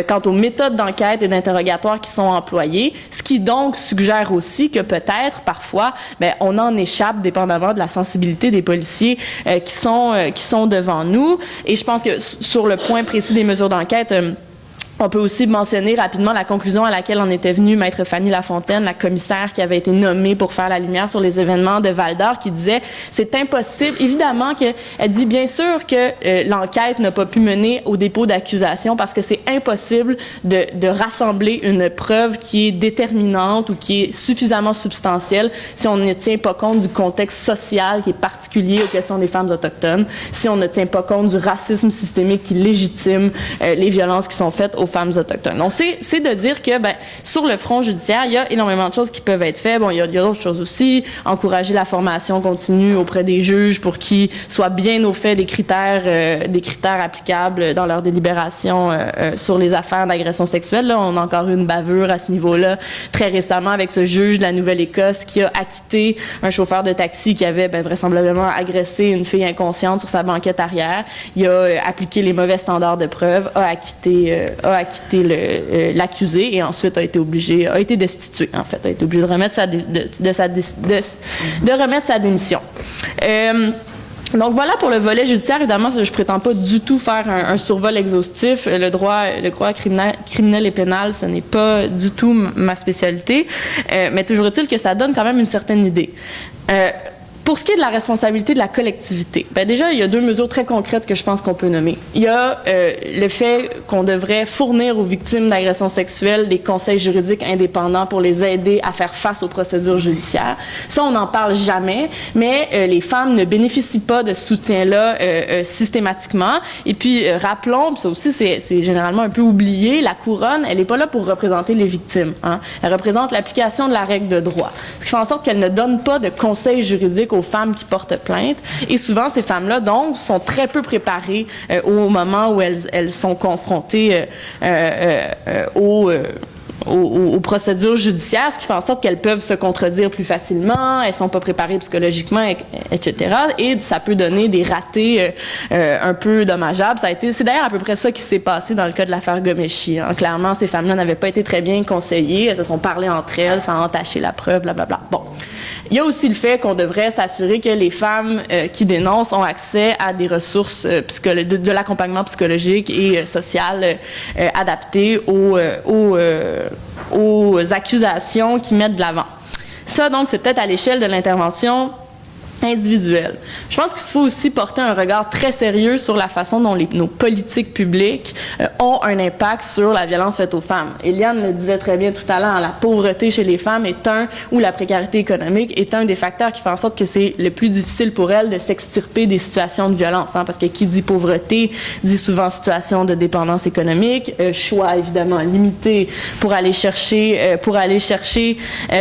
quant aux méthodes d'enquête et d'interrogatoire qui sont employées, ce qui donc suggère aussi que peut-être, parfois, on en échappe dépendamment de la sensibilité des policiers qui sont devant nous. Et je pense que sur le point précis des mesures d'enquête, on peut aussi mentionner rapidement la conclusion à laquelle en était venue Maître Fanny Lafontaine, la commissaire qui avait été nommée pour faire la lumière sur les événements de Val-d'Or, qui disait c'est impossible. Évidemment elle dit bien sûr que l'enquête n'a pas pu mener au dépôt d'accusation parce que c'est impossible de rassembler une preuve qui est déterminante ou qui est suffisamment substantielle si on ne tient pas compte du contexte social qui est particulier aux questions des femmes autochtones, si on ne tient pas compte du racisme systémique qui légitime les violences qui sont faites aux femmes autochtones. Donc, c'est de dire que, sur le front judiciaire, il y a énormément de choses qui peuvent être faites. Bon, il y a d'autres choses aussi. Encourager la formation continue auprès des juges pour qu'ils soient bien au fait des critères applicables dans leur délibération sur les affaires d'agression sexuelle. Là, on a encore eu une bavure à ce niveau-là très récemment avec ce juge de la Nouvelle-Écosse qui a acquitté un chauffeur de taxi qui avait vraisemblablement agressé une fille inconsciente sur sa banquette arrière. Il a appliqué les mauvais standards de preuve, a acquitté l'accusé et ensuite a été destitué, en fait, a été obligé de remettre sa démission. Donc voilà pour le volet judiciaire. Évidemment, je prétends pas du tout faire un survol exhaustif. Le droit criminel et pénal, ce n'est pas du tout ma spécialité. Mais toujours est-il que ça donne quand même une certaine idée. Pour ce qui est de la responsabilité de la collectivité, déjà, il y a 2 mesures très concrètes que je pense qu'on peut nommer. Il y a le fait qu'on devrait fournir aux victimes d'agressions sexuelles des conseils juridiques indépendants pour les aider à faire face aux procédures judiciaires. Ça, on n'en parle jamais, mais les femmes ne bénéficient pas de ce soutien-là systématiquement. Et puis, rappelons, ça aussi, c'est généralement un peu oublié, la couronne, elle n'est pas là pour représenter les victimes. Hein. Elle représente l'application de la règle de droit. Ce qui fait en sorte qu'elle ne donne pas de conseils juridiques aux femmes qui portent plainte. Et souvent, ces femmes-là, donc, sont très peu préparées au moment où elles sont confrontées aux procédures judiciaires, ce qui fait en sorte qu'elles peuvent se contredire plus facilement, elles sont pas préparées psychologiquement, etc. Et ça peut donner des ratés un peu dommageables. C'est d'ailleurs à peu près ça qui s'est passé dans le cas de l'affaire Ghomeshi. Hein. Clairement, ces femmes-là n'avaient pas été très bien conseillées, elles se sont parlées entre elles, ça a entaché la preuve, blablabla. Bon. Il y a aussi le fait qu'on devrait s'assurer que les femmes qui dénoncent ont accès à des ressources de l'accompagnement psychologique et social adapté aux accusations qu'ils mettent de l'avant. Ça, donc, c'est peut-être à l'échelle de l'intervention individuelle. Je pense qu'il faut aussi porter un regard très sérieux sur la façon dont nos politiques publiques ont un impact sur la violence faite aux femmes. Eliane le disait très bien tout à l'heure, la pauvreté chez les femmes ou la précarité économique est un des facteurs qui fait en sorte que c'est le plus difficile pour elles de s'extirper des situations de violence, parce que qui dit pauvreté dit souvent situation de dépendance économique, choix évidemment limité pour aller chercher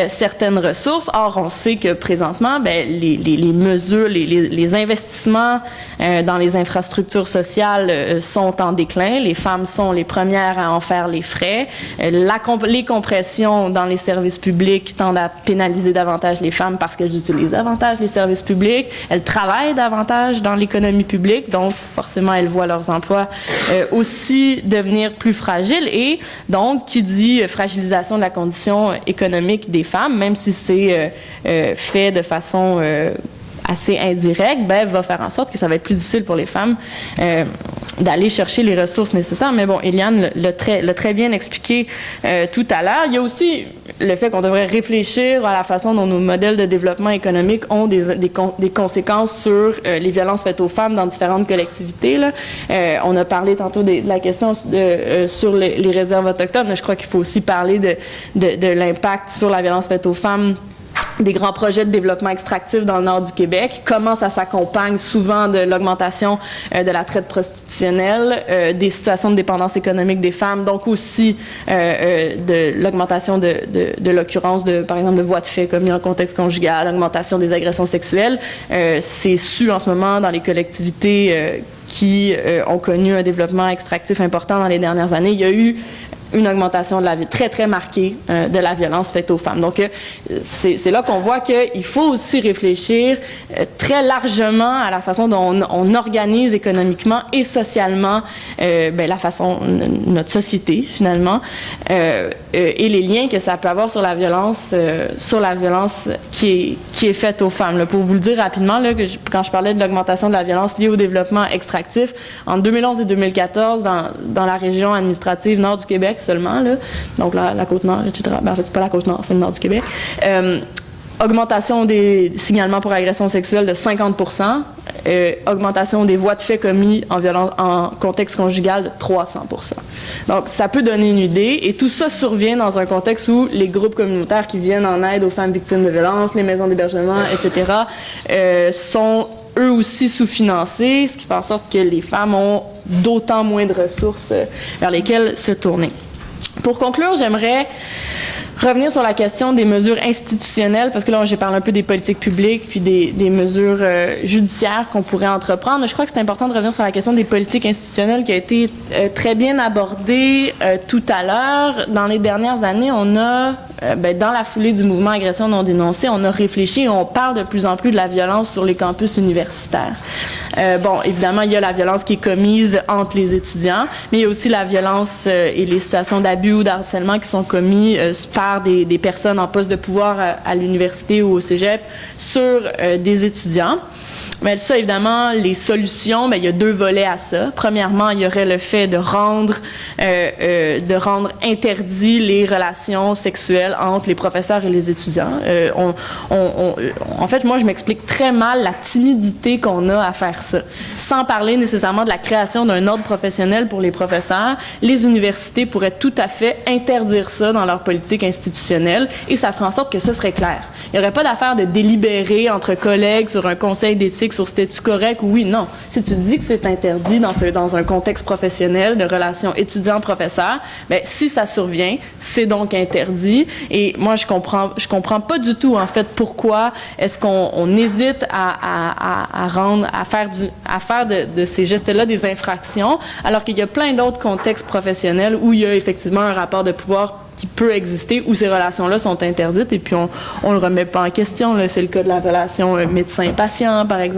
certaines ressources. Or, on sait que présentement, les mesures, les investissements dans les infrastructures sociales sont en déclin. Les femmes sont les premières à en faire les frais. Les compressions dans les services publics tendent à pénaliser davantage les femmes parce qu'elles utilisent davantage les services publics. Elles travaillent davantage dans l'économie publique, donc forcément, elles voient leurs emplois aussi devenir plus fragiles. Et donc, qui dit fragilisation de la condition économique des femmes, même si c'est fait de façon assez indirect, va faire en sorte que ça va être plus difficile pour les femmes d'aller chercher les ressources nécessaires. Mais bon, Eliane l'a très bien expliqué tout à l'heure. Il y a aussi le fait qu'on devrait réfléchir à la façon dont nos modèles de développement économique ont des conséquences sur les violences faites aux femmes dans différentes collectivités. Là. On a parlé tantôt de la question sur les réserves autochtones, mais je crois qu'il faut aussi parler de l'impact sur la violence faite aux femmes des grands projets de développement extractif dans le nord du Québec, comment ça s'accompagne souvent de l'augmentation de la traite prostitutionnelle, des situations de dépendance économique des femmes, donc aussi de l'augmentation de l'occurrence par exemple, de voies de fait commis en contexte conjugal, l'augmentation des agressions sexuelles. C'est su en ce moment dans les collectivités qui ont connu un développement extractif important dans les dernières années. Il y a eu une augmentation très, très marquée de la violence faite aux femmes. Donc, c'est là qu'on voit qu'il faut aussi réfléchir très largement à la façon dont on organise économiquement et socialement la façon, notre société, finalement, et les liens que ça peut avoir sur la violence qui est faite aux femmes. Là, pour vous le dire rapidement, là, quand je parlais de l'augmentation de la violence liée au développement extractif, en 2011 et 2014, dans la région administrative nord du Québec, seulement, là, donc la Côte-Nord, etc. En fait, c'est pas la Côte-Nord, c'est le nord du Québec. Augmentation des signalements pour agression sexuelle de 50%, augmentation des voies de fait commis en contexte conjugal de 300%. Donc, ça peut donner une idée, et tout ça survient dans un contexte où les groupes communautaires qui viennent en aide aux femmes victimes de violences, les maisons d'hébergement, etc., sont eux aussi sous-financés, ce qui fait en sorte que les femmes ont d'autant moins de ressources vers lesquelles se tourner. Pour conclure, j'aimerais revenir sur la question des mesures institutionnelles, parce que là, j'ai parlé un peu des politiques publiques, puis des mesures judiciaires qu'on pourrait entreprendre. Je crois que c'est important de revenir sur la question des politiques institutionnelles qui a été très bien abordée tout à l'heure. Dans les dernières années, on a, dans la foulée du mouvement Agression non dénoncée, on a réfléchi et on parle de plus en plus de la violence sur les campus universitaires. Évidemment, il y a la violence qui est commise entre les étudiants, mais il y a aussi la violence et les situations d'abus ou d'harcèlement qui sont commis par des personnes en poste de pouvoir à l'université ou au cégep sur des étudiants. Mais ça, évidemment, les solutions, il y a deux volets à ça. Premièrement, il y aurait le fait de rendre interdit les relations sexuelles entre les professeurs et les étudiants. En fait, moi, je m'explique très mal la timidité qu'on a à faire ça. Sans parler nécessairement de la création d'un ordre professionnel pour les professeurs, les universités pourraient tout à fait interdire ça dans leur politique institutionnelle, et ça ferait en sorte que ce serait clair. Il n'y aurait pas d'affaire de délibérer entre collègues sur un conseil d'éthique sur c'était-tu correct ou oui, non. Si tu dis que c'est interdit dans un contexte professionnel de relations étudiant-professeur, si ça survient, c'est donc interdit. Et moi, je comprends pas du tout, en fait, pourquoi est-ce qu'on hésite à faire de ces gestes-là des infractions, alors qu'il y a plein d'autres contextes professionnels où il y a effectivement un rapport de pouvoir qui peut exister, où ces relations-là sont interdites, et puis on le remet pas en question. Là. C'est le cas de la relation médecin-patient, par exemple.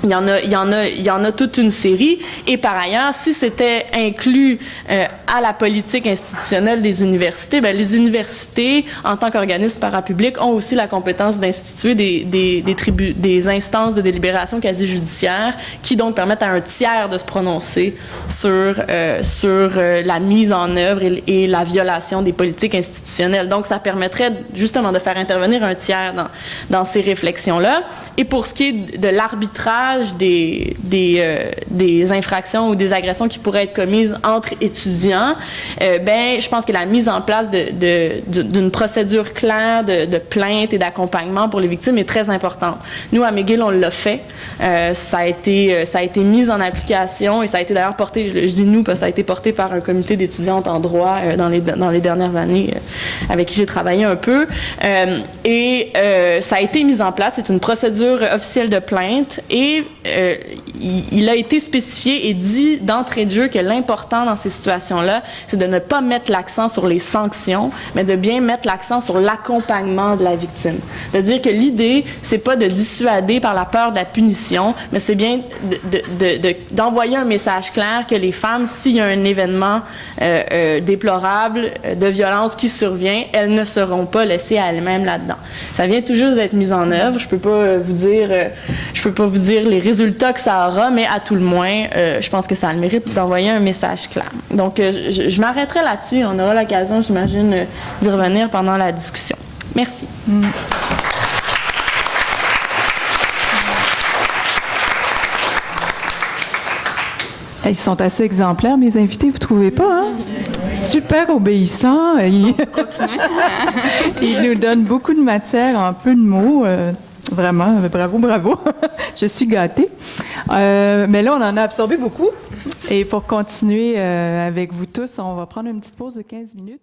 il y en a toute une série. Et par ailleurs, si c'était inclus à la politique institutionnelle des universités, ben les universités, en tant qu'organismes parapublics, ont aussi la compétence d'instituer des instances de délibération quasi-judiciaire qui donc permettent à un tiers de se prononcer sur la mise en œuvre et la violation des politiques institutionnelles. Donc, ça permettrait justement de faire intervenir un tiers dans ces réflexions-là. Et pour ce qui est de l'arbitrage des infractions ou des agressions qui pourraient être commises entre étudiants, ben, je pense que la mise en place d'une procédure claire de plainte et d'accompagnement pour les victimes est très importante. Nous, à McGill, on l'a fait. Ça a été mis en application et ça a été d'ailleurs porté, je dis nous, parce que ça a été porté par un comité d'étudiantes en droit dans les dernières années avec qui j'ai travaillé un peu. Ça a été mis en place. C'est une procédure officielle de plainte et il a été spécifié et dit d'entrée de jeu que l'important dans ces situations-là, c'est de ne pas mettre l'accent sur les sanctions, mais de bien mettre l'accent sur l'accompagnement de la victime. De dire que l'idée, c'est pas de dissuader par la peur de la punition, mais c'est bien d'envoyer un message clair que les femmes, s'il y a un événement déplorable de violence qui survient, elles ne seront pas laissées à elles-mêmes là-dedans. Ça vient tout juste d'être mis en œuvre. Je peux pas vous dire les résultats que ça aura, mais à tout le moins, je pense que ça a le mérite d'envoyer un message clair. Donc, je m'arrêterai là-dessus. On aura l'occasion, j'imagine, d'y revenir pendant la discussion. Merci. Ils sont assez exemplaires, mes invités, vous trouvez pas, hein? Super obéissants. Ils nous donnent beaucoup de matière en peu de mots. Vraiment, bravo. Je suis gâtée. Mais là, on en a absorbé beaucoup. Et pour continuer avec vous tous, on va prendre une petite pause de 15 minutes.